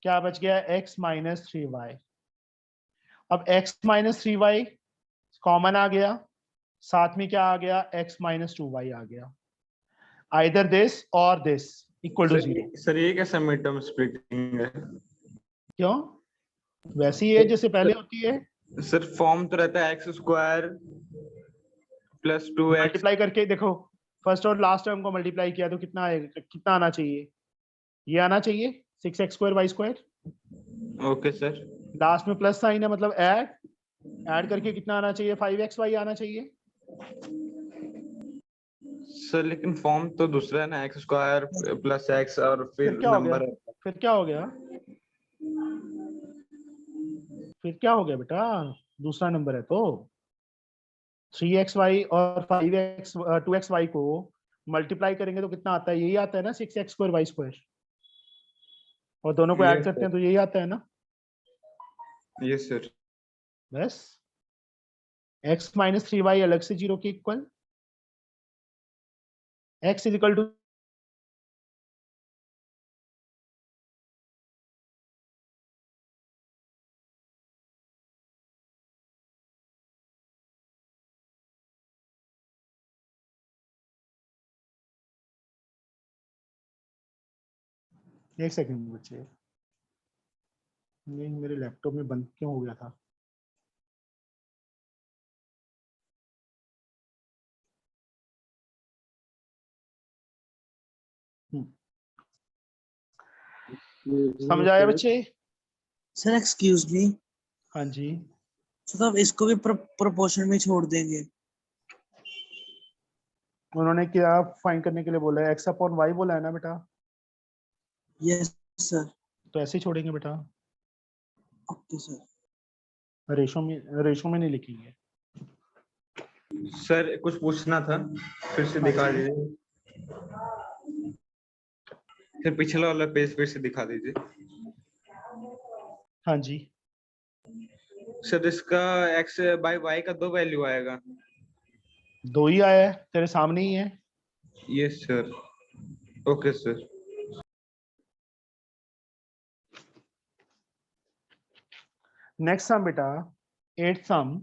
A: क्या बच गया x माइनस 3y। अब x माइनस 3y कॉमन आ गया, साथ में क्या आ गया x माइनस 2y आ गया। आइदर दिस और दिस इक्वल टू 0।
J: सर ये कैसा मिड टर्म स्प्लिटिंग है?
A: क्यों? वैसी है जैसे पहले होती है,
J: सर फॉर्म तो रहता है x square plus 2x।
A: Multiply करके देखो, फर्स्ट और लास्ट टर्म को मल्टीप्लाई किया तो कितना आएगा, कितना आना चाहिए? ये आना चाहिए 6x square y square.
J: Okay sir.
A: Last में प्लस साइन है मतलब ऐड करके कितना आना चाहिए? 5xy आना चाहिए।
J: सर लेकिन फॉर्म तो दूसरा है ना, एक्स स्क्वायर प्लस एक्स और फिर
A: क्या हो गया?
J: नंबर।
A: फिर क्या हो गया? फिर क्या हो गया बेटा? दूसरा नंबर है तो 3xy और 2xy को मल्टीप्लाई करेंगे तो कितना आता है? यही आता है ना 6x स्क्वायर वाई स्क्वायर। और दोनों को ऐड
J: Yes,
A: करते हैं
J: sir.
A: तो यही आता है ना।
J: Yes sir.
A: बस x माइनस 3y अलग से 0 के equal, x is equal to एक सेकंड बच्चे, ये मेरे लैपटॉप में बंद क्यों हो गया था? समझ आया बच्चे?
L: सर एक्सक्यूज मी,
A: हाँ जी।
L: तो अब इसको भी प्रोपोर्शन में छोड़ देंगे?
A: उन्होंने क्या फाइंड करने के लिए बोला है? x अपॉन y बोला है ना बेटा।
L: Yes sir.
A: तो ऐसे ही छोड़ेंगे बेटा,
L: ओके सर।
A: रेशो में नहीं लिखेंगे।
J: सर कुछ पूछना था, फिर से दिखा दीजिए। फिर पिछला वाला पेज फिर से दिखा दीजिए।
A: हाँ जी।
J: सर इसका x बाय y का 2 वैल्यू आएगा।
A: 2 ही आया है, तेरे सामने ही है।
J: Yes sir. Okay sir.
A: Next sum बेटा, 8th some.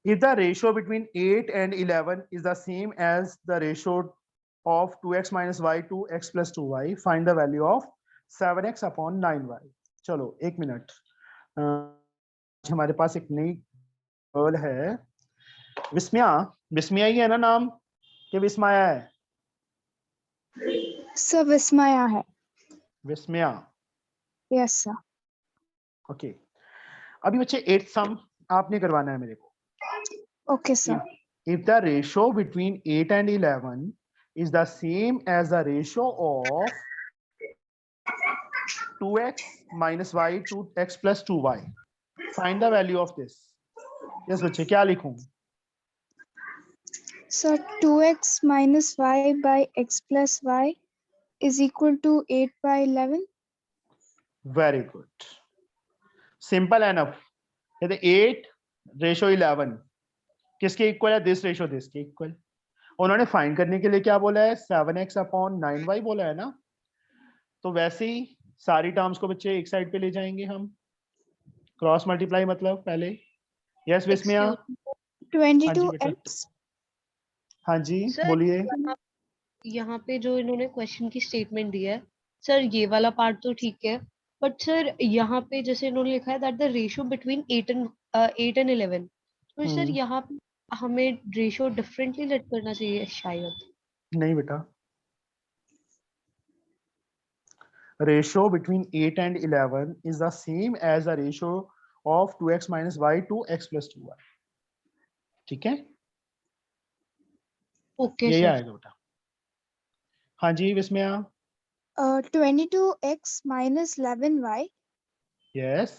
A: If the ratio between 8 and 11 is the same as the ratio of 2x minus y to x plus 2y, find the value of 7x upon 9y। चलो एक minute, हमारे पास एक नई girl है, विस्मया। विस्मया ही है ना नाम, कि विस्मया है?
M: सर विस्मया है।
A: विस्मया,
M: यस सर।
A: ओके। अभी बच्चे 8th सम आपने करवाना है मेरे को।
M: Okay, sir.
A: If the ratio between 8 and 11 is the same as the ratio of 2x minus y to x plus 2y, find the value of this। yes बच्चे, क्या लिखूं?
M: Sir, 2x minus y by x plus y is equal to 8 by 11.
A: Very good, simple enough। कहते 8 ratio 11 किसके equal है? This ratio this के equal. उन्होंने find करने के लिए क्या बोला है? 7x अपॉन 9y बोला है ना। तो वैसे ही सारी टर्म्स को बच्चे एक साइड पे ले जाएंगे हम, क्रॉस मल्टीप्लाई मतलब पहले। यस विस्मया।
M: 22x।
A: हाँ जी बोलिए।
N: यहाँ पे जो इन्होंने क्वेश्चन की स्टेटमेंट दी है सर, ये वाला पार्ट तो ठीक है, बट सर यहाँ पे जैसे इन्होंने लिखा है that the ratio between 8 and 11, तो सर यहाँ पे हमें रेशियो डिफरेंटली लेट करना चाहिए शायद।
A: नहीं बेटा, ratio between 8 and 11 is the same as the ratio of 2x minus y to x plus 2y। ठीक है,
N: ओके
A: यही
N: सर।
A: आएगा बेटा। हाँ जी Vismaya.
M: 22x minus 11y
A: yes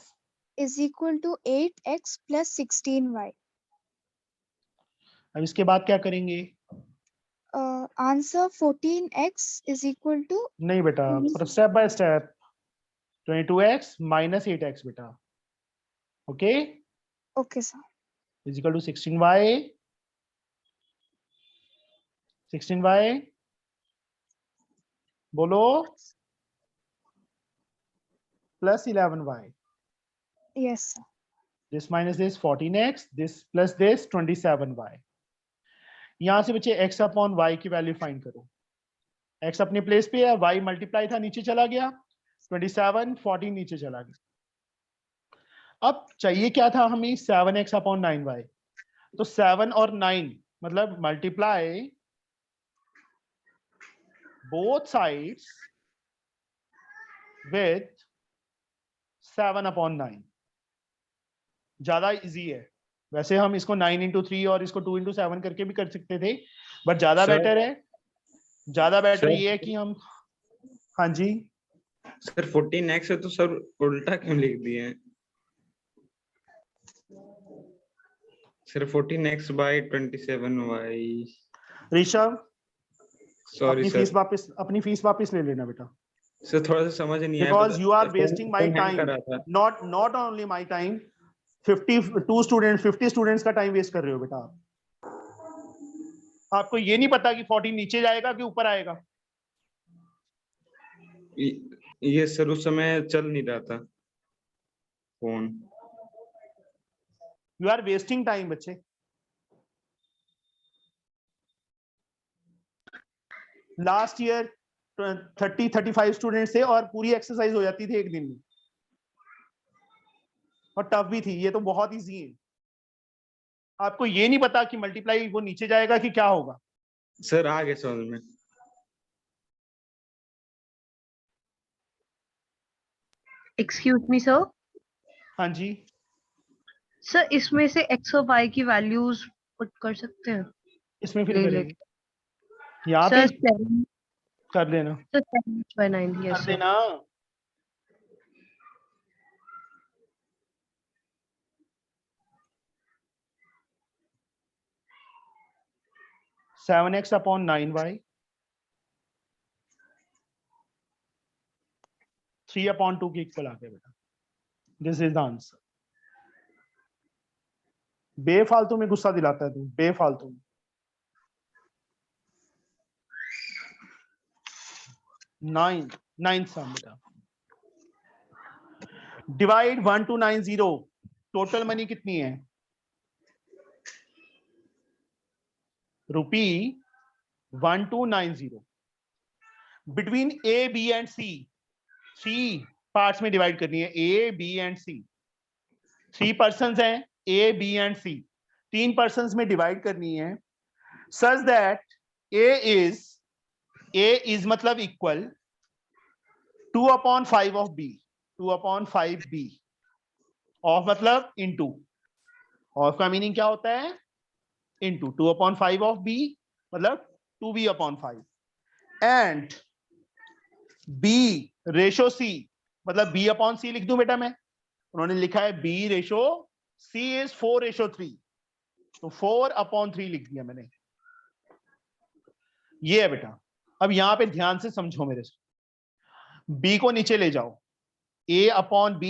M: is equal to 8x plus 16y.
A: अब इसके बाद क्या करेंगे?
M: Answer 14x is equal to।
A: नहीं बेटा, step by step. 22x minus 8x बेटा। Okay,
M: Okay, sir.
A: Is equal to 16y, 16y, बोलो, plus 11y.
M: Yes, sir.
A: This minus this 14x, this plus this 27y. यहां से बच्चे x upon y की value find करो. x अपने place पे है, y मल्टीप्लाई था नीचे चला गया, 27 14 नीचे चला गया. अब चाहिए क्या था हमें, 7x अपॉन 9y. तो 7 और 9 मतलब multiply both sides with 7 upon 9. ज्यादा इजी है. वैसे हम इसको 9 इंटू 3 और इसको 2 इंटू 7 करके भी कर सकते थे, बट ज्यादा
J: सर-
A: बेटर है. ज्यादा बेटर
J: सर-
A: ये है कि हम, हाँ जी
J: सर 14x है तो सर उल्टा क्यों लिख दिए हैं? Sir 14x by 27y.
A: Rishabh,
J: sorry
A: अपनी
J: सर.
A: फीस वापस ले लेना बेटा,
J: सर थोड़ा सा समझ नहीं आया.
A: बिकॉज
J: पता-
A: you are
J: phone-
A: wasting my
J: phone hang कर
A: टाइम,
J: रहा था.
A: Not only my time. 50 students का टाइम वेस्ट कर रहे हो बेटा आप. आपको ये नहीं पता कि 14 नीचे जाएगा कि ऊपर आएगा.
J: ये सर उस समय चल नहीं रहा था phone.
A: You are wasting time बच्चे. लास्ट ईयर 30-35 स्टूडेंट्स थे और पूरी एक्सरसाइज हो जाती थी एक दिन में, और टफ भी थी. ये तो बहुत इजी है. आपको ये नहीं पता कि मल्टीप्लाई वो नीचे जाएगा कि क्या होगा.
J: सर आ गए समझ में.
N: Excuse me sir.
A: हाँ जी,
N: सर इसमें से x और y की वैल्यूज पुट कर सकते हैं.
A: इसमें फिर
N: ले
A: करेंगे. यहाँ पे
N: सर 7
A: कर देना,
N: सर 7/9
A: कर
N: यस सर.
A: देना. सेवन एक्स अपॉन 9y, 3/2 के इक्वल आ गया बेटा. This is the answer. बेफालतू में गुस्सा दिलाता है तू, बेफालतू में. 9 सम बेटा. डिवाइड 1290. टोटल मनी कितनी है? Rupee 1290. Between A B and C 3 parts में डिवाइड करनी है. A B and C 3 persons हैं, A B and C 3 persons में डिवाइड करनी है, सच दैट ए इज मतलब equal 2/5 of B. 2/5 B of मतलब इनटू. ऑफ का मीनिंग क्या होता है? इनटू. 2/5 ऑफ बी मतलब 2b/5. एंड बी रेशो सी मतलब b/c लिख दूं बेटा मैं. उन्होंने लिखा है b रेशो c इज 4:3, तो 4/3 लिख दिया मैंने. ये है बेटा. अब यहां पे ध्यान से समझो मेरे से. b को नीचे ले जाओ. a/b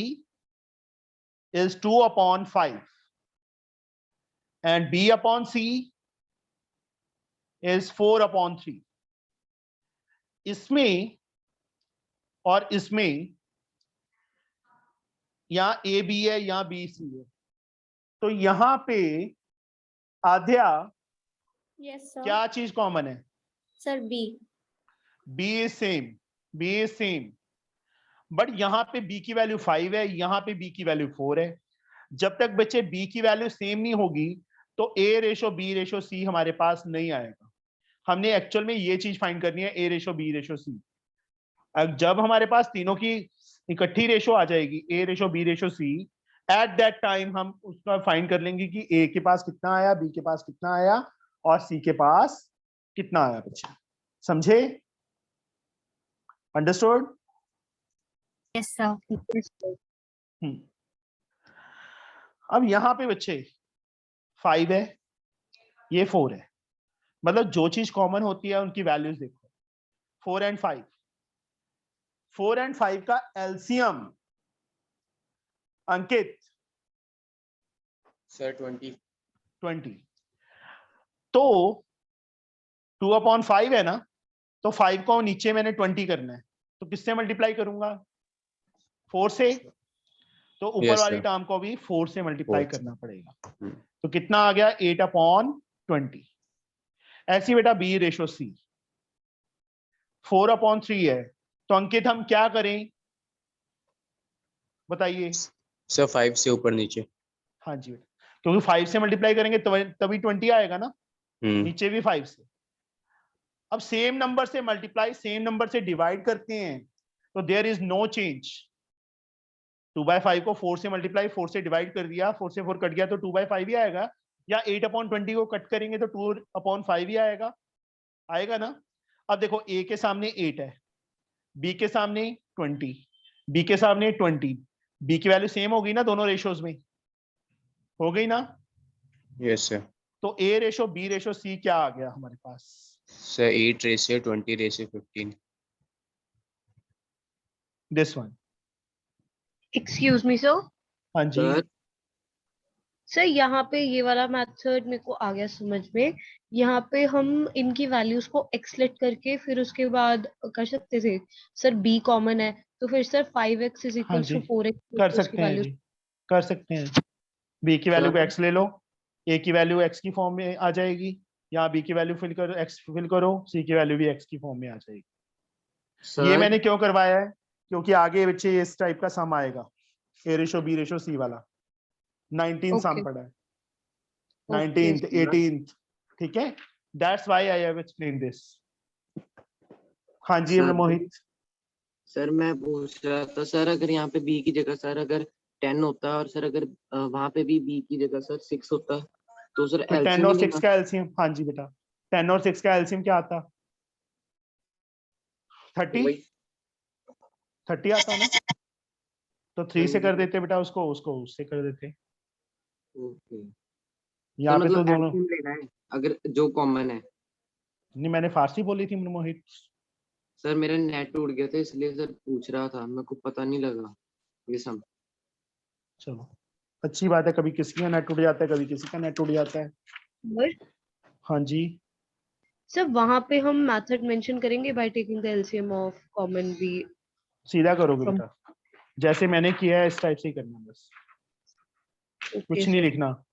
A: is 2/5 and b/c is 4/3. इसमें और इसमें यहां ए बी है, यहां बी सी है, तो यहां पे आध्या
B: यस सर.
A: क्या चीज कॉमन है?
B: Sir B.
A: B is same. But यहां पे b की वैल्यू 5 है, यहां पे b की वैल्यू 4 है. जब तक बच्चे b की वैल्यू सेम नहीं होगी तो a ratio b ratio c हमारे पास नहीं आएगा. हमने एक्चुअल में ये चीज फाइंड करनी है, a ratio b ratio c. अब जब हमारे पास तीनों की इकट्ठी रेशो आ जाएगी, a ratio b ratio c, at that time हम उसका फाइंड कर लेंगे कि a के पास कितना आया, b के पास कितना आया और c के पास कितना आया. बच्चे समझे? अंडरस्टूड?
B: Yes sir.
A: अब यहां पे बच्चे 5 है, ये 4 है, मतलब जो चीज कॉमन होती है उनकी वैल्यूज देखो. 4 and 5. 4 and 5 का एलसीएम अंकित
G: सर 20।
A: 20। तो 2/5 है ना, तो 5 को नीचे मैंने 20 करना है, तो किससे मल्टीप्लाई करूंगा? 4 से। तो ऊपर
G: Yes,
A: वाली
G: sir.
A: टर्म को भी 4 से मल्टीप्लाई
G: 4 से।
A: करना पड़ेगा। तो कितना आ गया? 8/20। ऐसी बेटा B/C 4/3 है, तो अंकित हम क्या करें बताइए?
G: सर 5 से ऊपर नीचे।
A: हाँ जी बेटा, क्योंकि 5 से मल्टीप्लाई करेंगे तभी 20 आएगा ना, नीचे भी 5 से। अब सेम नंबर से मल्टीप्लाई सेम नंबर से डिवाइड करते हैं, तो देयर इज नो चेंज। 2/5 को 4 से मल्टीप्लाई 4 से डिवाइड कर दिया, 4 से 4 कट गया तो 2/5 ही आएगा, या 8/20 को कट करेंगे तो 2/5 ही आएगा, आएगा ना। अब देखो A के सामने 8 है, B के सामने 20, B के सामने 20, B की वैल्यू सेम होगी ना दोनों रेशियोज में, हो गई ना।
G: Yes sir.
A: तो A/B/C क्या आ गया हमारे पास?
G: Sir 8/20/15।
A: This one.
N: Excuse me sir.
A: हाँ जी।
N: सर यहाँ पे ये वाला मेथड मेरे को आ गया समझ में। यहाँ पे हम इनकी वैल्यूज को एक्सलेट करके फिर उसके बाद कर सकते थे। सर B कॉमन है तो फिर सर 5x इज
A: हाँ
N: इक्वल्स
A: जी,
N: टू 4x
A: कर
N: उसकी
A: सकते हैं
N: वैल्यू।
A: जी, कर सकते हैं। B की वैल्यू को x ले लो, A की वैल्यू x की फॉर्म में आ जाएगी, यहाँ B की वैल्यू फिल करो, x फिल करो, C की वैल्यू भी x की फॉर्म में आ जाएगी। ये मैंने क्यों करवाया है? क्योंकि आगे बच्चे इस टाइप का सम आएगा, A/B/C वाला 19 सम पड़ा है, 19th 18th, ठीक है। That's why I have explain this. हाँ जी मोहित।
F: सर मैं पूछ रहा था सर, अगर यहाँ पे B की जगह सर अगर 10 होता और सर अगर वहां पे भी B की जगह सर 6 होता तो सर
A: 10 और 6 का एलसीएम, हाँ जी बेटा 10 और 6 का एलसीएम क्या आता? 30 आता ना, तो 3 से कर देते बेटा, उसको उससे कर देते। यहाँ पे तो दोनों
F: लेना है अगर जो कॉमन है।
A: नहीं, मैंने फारसी बोली थी मोहित।
F: सर मेरा नेट उड़ गया था इसलिए सर पूछ रहा था, मेरे को पता नहीं लगा ये सब।
A: चलो अच्छी बात है, कभी किसी का नेट उड़ जाता है, कभी किसी का नेट उड़ जाता है। हाँ जी
N: सर वहां पे हम मेथड मेंशन करेंगे by taking the LCM of common B.
A: सीधा करोगे बेटा, जैसे मैंने किया है इस टाइप से ही करना, बस कुछ नहीं लिखना।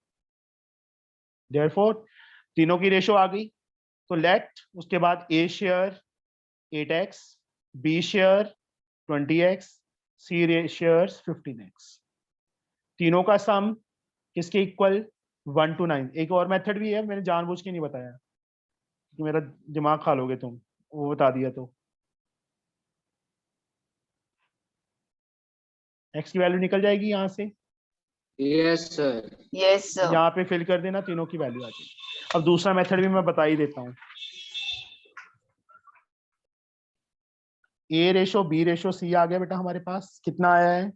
A: देयरफॉर तीनों की रेशो आ गई, तो लेट उसके बाद A share 8x, B share 20x, C shares 15x। तीनों का सम किसके इक्वल? 1 to 9। एक और मेथड भी है, मैंने जानबूझ के नहीं बताया कि मेरा दिमाग खा लोगे तुम, वो बता दिया तो। x की वैल्यू निकल जाएगी यहाँ से।
F: Yes sir.
H: Yes sir.
A: यहाँ पे फिल कर देना, तीनों की वैल्यू आ जाएगी। अब दूसरा मेथड भी मैं बता ही देता हूँ। A/B/C आ गया बेटा हमारे पास, कितना आया है?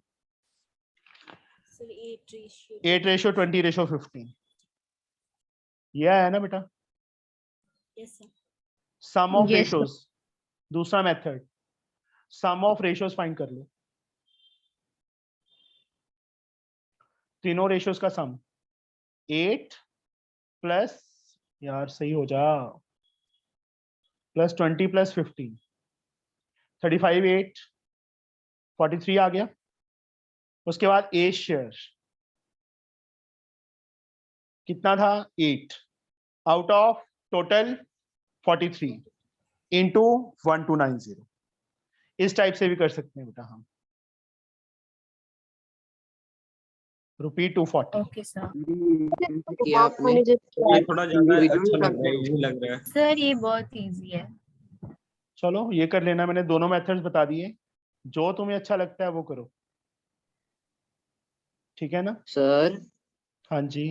A: 8/20/15। ये आया ना बेटा, सम ऑफ रेशियोज। दूसरा method, sum of ratios find कर लो, तीनों रेशियोज का सम 8 प्लस, यार सही हो जा, प्लस 20 प्लस 15, 35 8 43 आ गया। उसके बाद A शेयर कितना था? 8 आउट ऑफ टोटल 43 इंटू 1290। इस टाइप से भी कर सकते हैं बेटा हम। रुपी 240।
K: Okay sir.
F: किया आपने।
J: ये थोड़ा ज्यादा अच्छा लग रहा है, इजी लग रहा है
K: सर ये बहुत इजी है।
A: चलो ये कर लेना, मैंने दोनों मेथड्स बता दिए, जो तुम्हें अच्छा लगता है वो करो, ठीक है ना
F: सर?
A: हाँ जी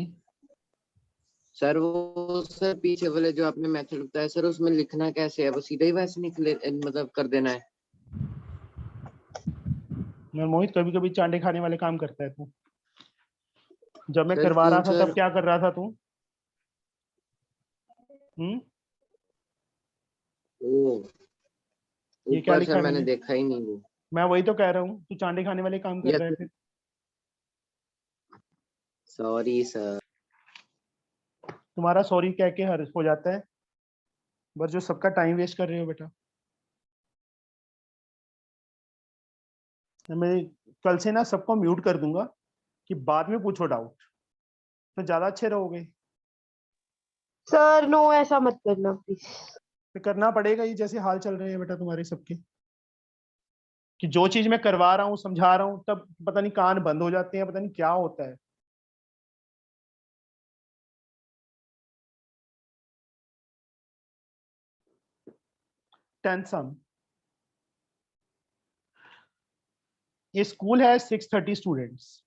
F: सर वो सर पीछे वाले जो आपने मेथड बताया सर, उसमें लिखना कैसे है? वो सीधा ही वैसे निकले मतलब कर देना है?
A: मैं मोहित कभी कभी चांडे खाने वाले काम करता है तू। जब मैं
F: सर
A: करवा रहा था
F: फ्यूचर
A: तब क्या कर रहा था तू? ये क्या
F: ऊपर
A: लिखा
F: सर
A: है
F: मैंने
A: मैंने?
F: देखा ही नहीं वो।
A: मैं वही तो कह रहा हूँ, तू चांडे खाने वाले काम कर रहा है फिर।
F: Sorry sir.
C: तुम्हारा सॉरी कह के हर हो जाता है, बस जो सबका टाइम वेस्ट कर रहे हो बेटा। मैं कल से ना सबको म्यूट कर दूंगा कि बाद में पूछो डाउट, तो ज्यादा अच्छे रहोगे।
N: सर नो ऐसा मत करना प्लीज।
C: तो करना पड़ेगा, ये जैसे हाल चल रहे हैं बेटा तुम्हारे सबके, कि जो चीज मैं करवा रहा हूँ समझा रहा हूँ तब पता नहीं कान बंद हो जाते हैं, पता नहीं क्या होता है। टेंथ सम, ये स्कूल है 630 students.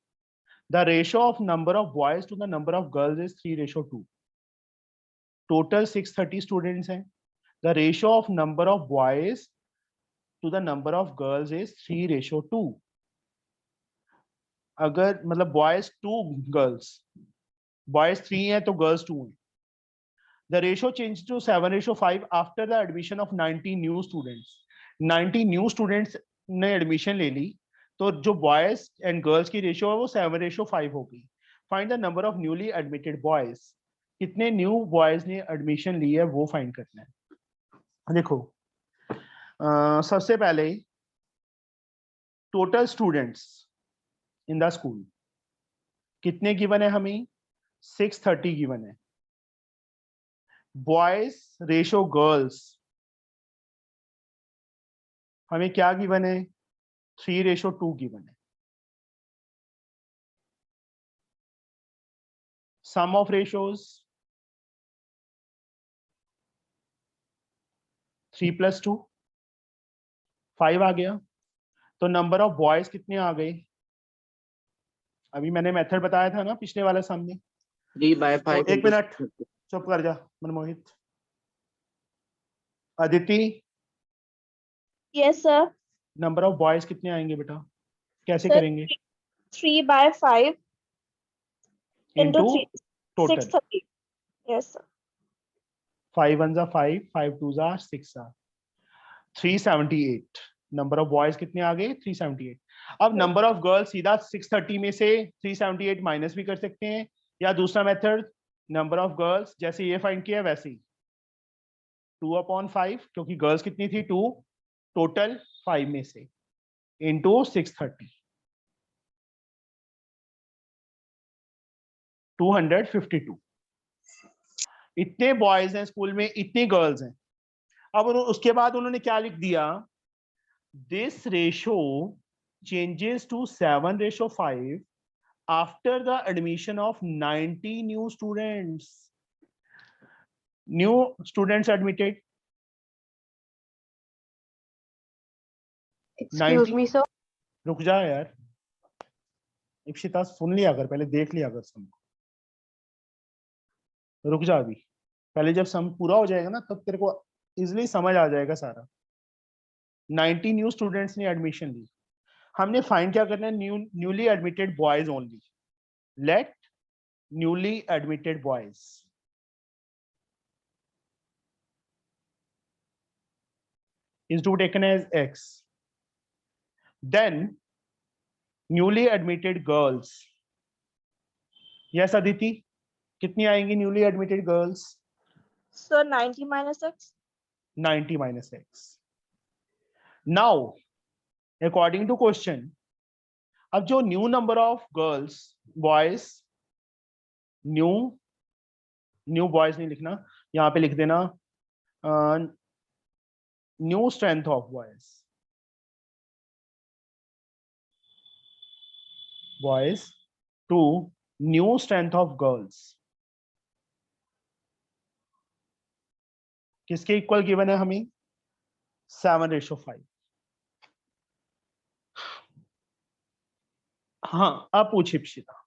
C: The ratio of number of boys to the number of girls is 3:2. Total 630 students हैं. The ratio of number of boys to the number of girls is 3:2. अगर मतलब boys 2 girls, boys 3 हैं तो girls 2 हैं. The ratio changed to 7:5 after the admission of 90 new students. 90 new students ने admission ले ली, तो जो बॉयज एंड गर्ल्स की रेशियो है वो 7:5 हो गई। Find the number of newly admitted boys, कितने न्यू बॉयज ने एडमिशन ली है वो फाइंड करना है। देखो सबसे पहले total students in the school कितने गिवन है हमें, 630 गिवन है। बॉयज रेशियो गर्ल्स हमें क्या गिवन है, 3:2 गिवन है। सम ऑफ रेशियोज 3 + 2 5 आ गया। तो नंबर ऑफ बॉयज कितने आ गए, अभी मैंने मेथड बताया था ना पिछले वाले सामने।
F: 3/5।
C: तो 1 मिनट चुप कर जा Manmohit. Aditi,
I: yes sir.
C: Number of boys कितने आएंगे बेटा, कैसे
I: Sir,
C: करेंगे?
I: 3/5
C: into
I: 3
C: total
I: 630. Yes sir.
C: 5 1 जा 5, 5 2 जा 6 जा 378। नंबर ऑफ बॉयज कितने आ गए, 378। अब नंबर ऑफ गर्ल्स सीधा 630 में से 378 माइनस भी कर सकते हैं, या दूसरा मेथड नंबर ऑफ गर्ल्स जैसे ये फाइंड किया वैसे ही 2/5, क्योंकि गर्ल्स कितनी थी 2, टोटल 5 में से इंटू 630, 252। इतने बॉयज हैं स्कूल में, इतनी गर्ल्स हैं। अब उसके बाद उन्होंने क्या लिख दिया, this ratio changes to 7:5 after the admission of 90 new students. New students admitted.
N: Excuse me sir.
C: रुक जा यार, इप्सिता सुन लिया कर, पहले देख लिया कर सम। रुक जा अभी, पहले जब सम पूरा हो जाएगा ना तब तेरे को इजिली समझ आ जाएगा सारा। 90 न्यू स्टूडेंट्स ने एडमिशन ली। हमने फाइंड क्या करना है, newly admitted boys only. Let newly admitted boys is to be taken as x, then newly admitted girls, yes Aditi, कितनी आएंगी newly admitted girls?
I: Sir, 90 minus x.
C: 90 minus x. Now according to question, अब जो new number of girls, boys, new boys नहीं लिखना, यहाँ पे लिख देना new strength of boys to new strength of girls किसके इक्वल गिवन है हमें, 7:5। हाँ अब पूछिए इप्सिता।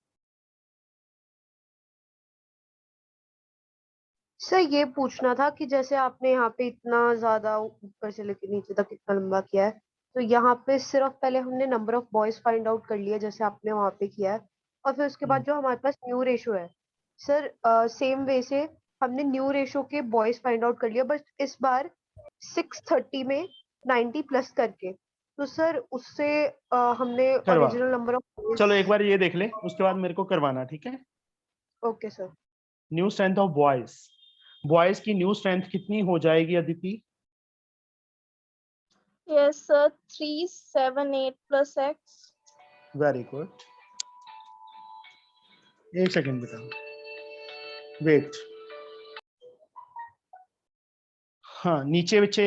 N: सर ये पूछना था कि जैसे आपने यहाँ पे इतना ज्यादा ऊपर से लेके नीचे तक इतना लंबा किया है, तो यहाँ पे सिर्फ पहले हमने number of boys find out कर लिया जैसे आपने वहां पे किया है, और फिर उसके बाद जो हमारे पास न्यू रेशो है सर, सेम वे से हमने न्यू रेशो के बॉयज फाइंड आउट कर लिया, बस इस बार 630 में 90 प्लस करके। तो सर उससे हमने
A: करवा।
N: ओरिजिनल नंबर ऑफ
A: चलो एक बार ये देख ले, उसके बाद मेरे को करवाना, ठीक है।
N: Okay sir.
A: New strength of boys, boys की न्यू स्ट्रेंथ कितनी हो जाएगी Aditi?
I: Yes, sir. 3, 7, 8 plus X.
A: Very good, एक सेकेंड बेटा, वेट। हाँ नीचे बच्चे,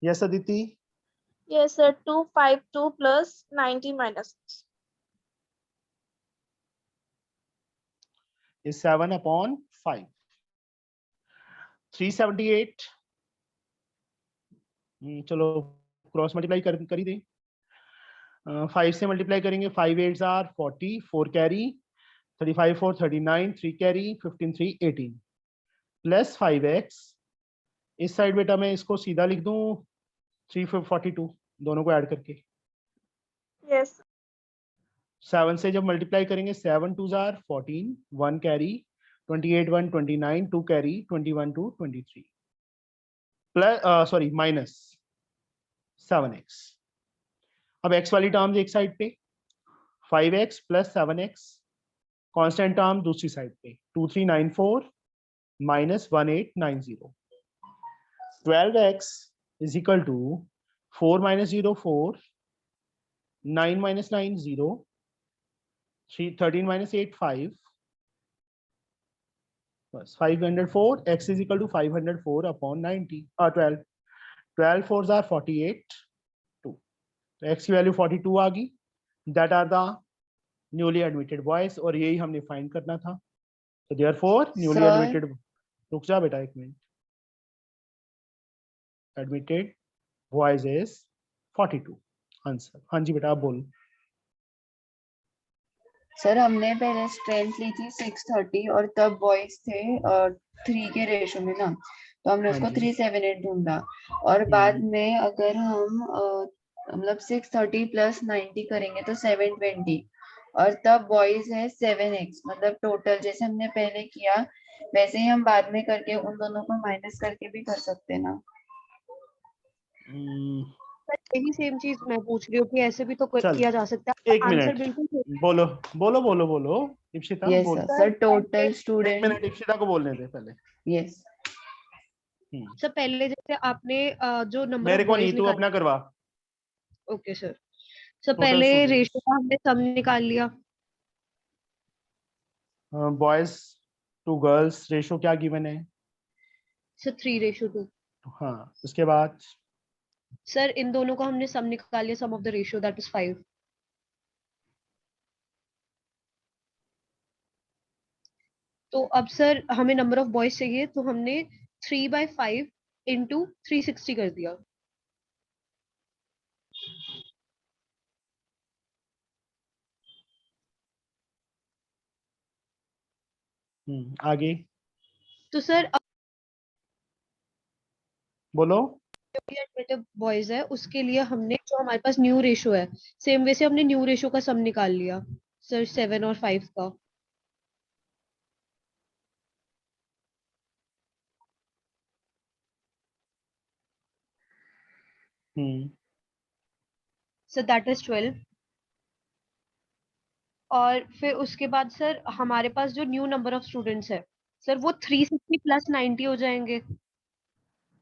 A: yes Aditi.
I: Yes, sir. 2, 5, 2 plus 90 minus X.
A: is 7/5, 378। चलो क्रॉस मल्टीप्लाई कर ही दें। 5 से मल्टीप्लाई करेंगे, 5 8 are 40, 4 carry, 35 4 39, 3 carry, 15 3 18 plus 5x। इस साइड बेटा मैं इसको सीधा लिख दूं 342, दोनों को ऐड करके।
I: Yes.
A: 7 से जब मल्टीप्लाई करेंगे, 7 2 are 14, 1 carry, 28 1 29, 2 carry, 21 2 23 plus sorry minus 7x। अब x वाली टर्म्स एक साइड पे, 5x plus 7x, constant term दूसरी साइड पे, 2394 minus 1890। 12x is equal to 4 minus 0 4, 9 minus 9 0, 13 minus 8 5, बस 504। x is equal to 504 upon 90 12, 12 4 are 48 2, तो x की value 42 आ गई। That are the newly admitted boys, और यही हमने फाइंड करना था। तो देयरफॉर न्यूली
H: Sir.
A: एडमिटेड, रुक जा बेटा एक minute, admitted boys is 42 answer. हाँ जी बेटा आप बोलो।
H: सर हमने पहले स्ट्रेंथ ली थी 630 और तब बॉयज थे 3 के रेशो में ना, तो हमने
A: हाँ
H: उसको
A: जी।
H: 378 ढूंढा। और बाद में अगर हम मतलब 630 प्लस 90 करेंगे तो 720, और तब बॉयज है 7x, मतलब टोटल जैसे हमने पहले किया वैसे ही हम बाद में करके उन दोनों को माइनस करके भी कर सकते हैं ना।
N: यही सेम चीज मैं पूछ रही हूँ कि ऐसे भी तो
A: चल
N: किया जा सकता है।
A: एक
N: आंसर
A: मिनट,
N: बिल्कुल सही है।
A: बोलो बोलो बोलो बोलो इप्शिता
H: यस
A: बोल।
H: सर, सर टोटल
A: एक
H: स्टूडेंट।
A: मिनट इप्शिता को बोलने दे पहले।
H: यस
N: सर पहले जैसे आपने जो नंबर
A: मेरे
N: ऑफ
A: को नहीं,
N: बॉयज
A: तू
N: निकाले।
A: अपना करवा।
N: Okay sir. सर
A: टोटल
N: पहले
A: स्टूडेंट्स,
N: रेशियो का हमने सम निकाल लिया।
A: बॉयज टू गर्ल्स रेशो क्या गिवन है?
N: सर 3:2।
A: हाँ उसके बाद
N: सर इन दोनों को हमने सम निकाल लिया, sum of the ratio that is 5। तो अब सर हमें नंबर ऑफ बॉयज चाहिए, तो हमने 3/5 इंटू 360 कर दिया।
A: आगे
N: तो सर
A: बोलो।
N: एडमिटेड बॉयज है उसके लिए हमने जो हमारे पास न्यू रेशियो है, सेम वैसे हमने न्यू रेशियो का सम निकाल लिया सर 7 और 5 का। Sir that is 12। और फिर उसके बाद सर हमारे पास जो न्यू नंबर ऑफ स्टूडेंट्स है सर वो 360 प्लस 90 हो जाएंगे,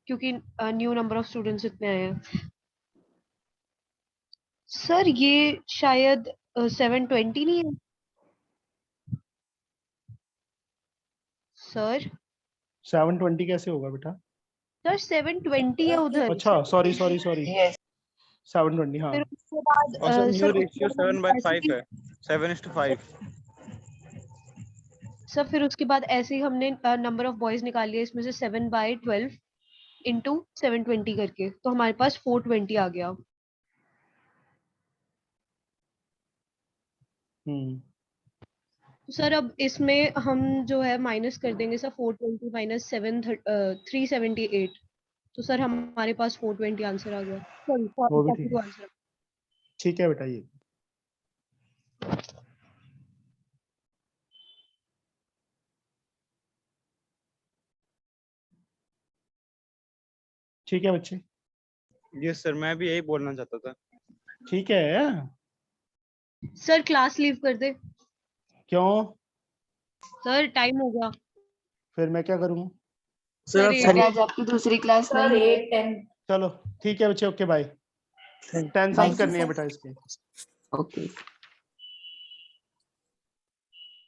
N: क्योंकि न्यू नंबर ऑफ स्टूडेंट्स इतने आए हैं। सर ये शायद 720 नहीं है सर।
A: 720 कैसे होगा बेटा?
N: सर 720 है उधर।
A: अच्छा सॉरी सॉरी सॉरी, 720 हाँ।
N: फिर उसके बाद
J: और सर न्यू
N: सर
J: रेशियो 7/5 है, 7:5।
N: सर फिर उसके बाद ऐसे ही हमने नंबर ऑफ बॉयज निकाल लिया इसमें से 7/12 इंटू 720 करके, तो हमारे पास 420 आ गया। तो सर अब इसमें हम जो है माइनस कर देंगे सर 420 माइनस 378, तो सर हमारे पास 420 आंसर आ गया। सॉरी
A: वो भी ठीक
N: 42
A: है,
N: आंसर।
A: ठीक है बेटा ये ठीक है बच्चे।
J: यस सर, मैं भी यही बोलना चाहता था।
A: ठीक है।
N: सर क्लास लीव कर दे।
A: क्यों?
N: सर टाइम हो गया।
A: फिर मैं क्या करूँ?
N: सर
H: सर आज आपकी दूसरी क्लास नहीं है।
A: चलो ठीक है बच्चे, ओके बाय। टेंशन करनी है बेटा इसकी।
F: ओके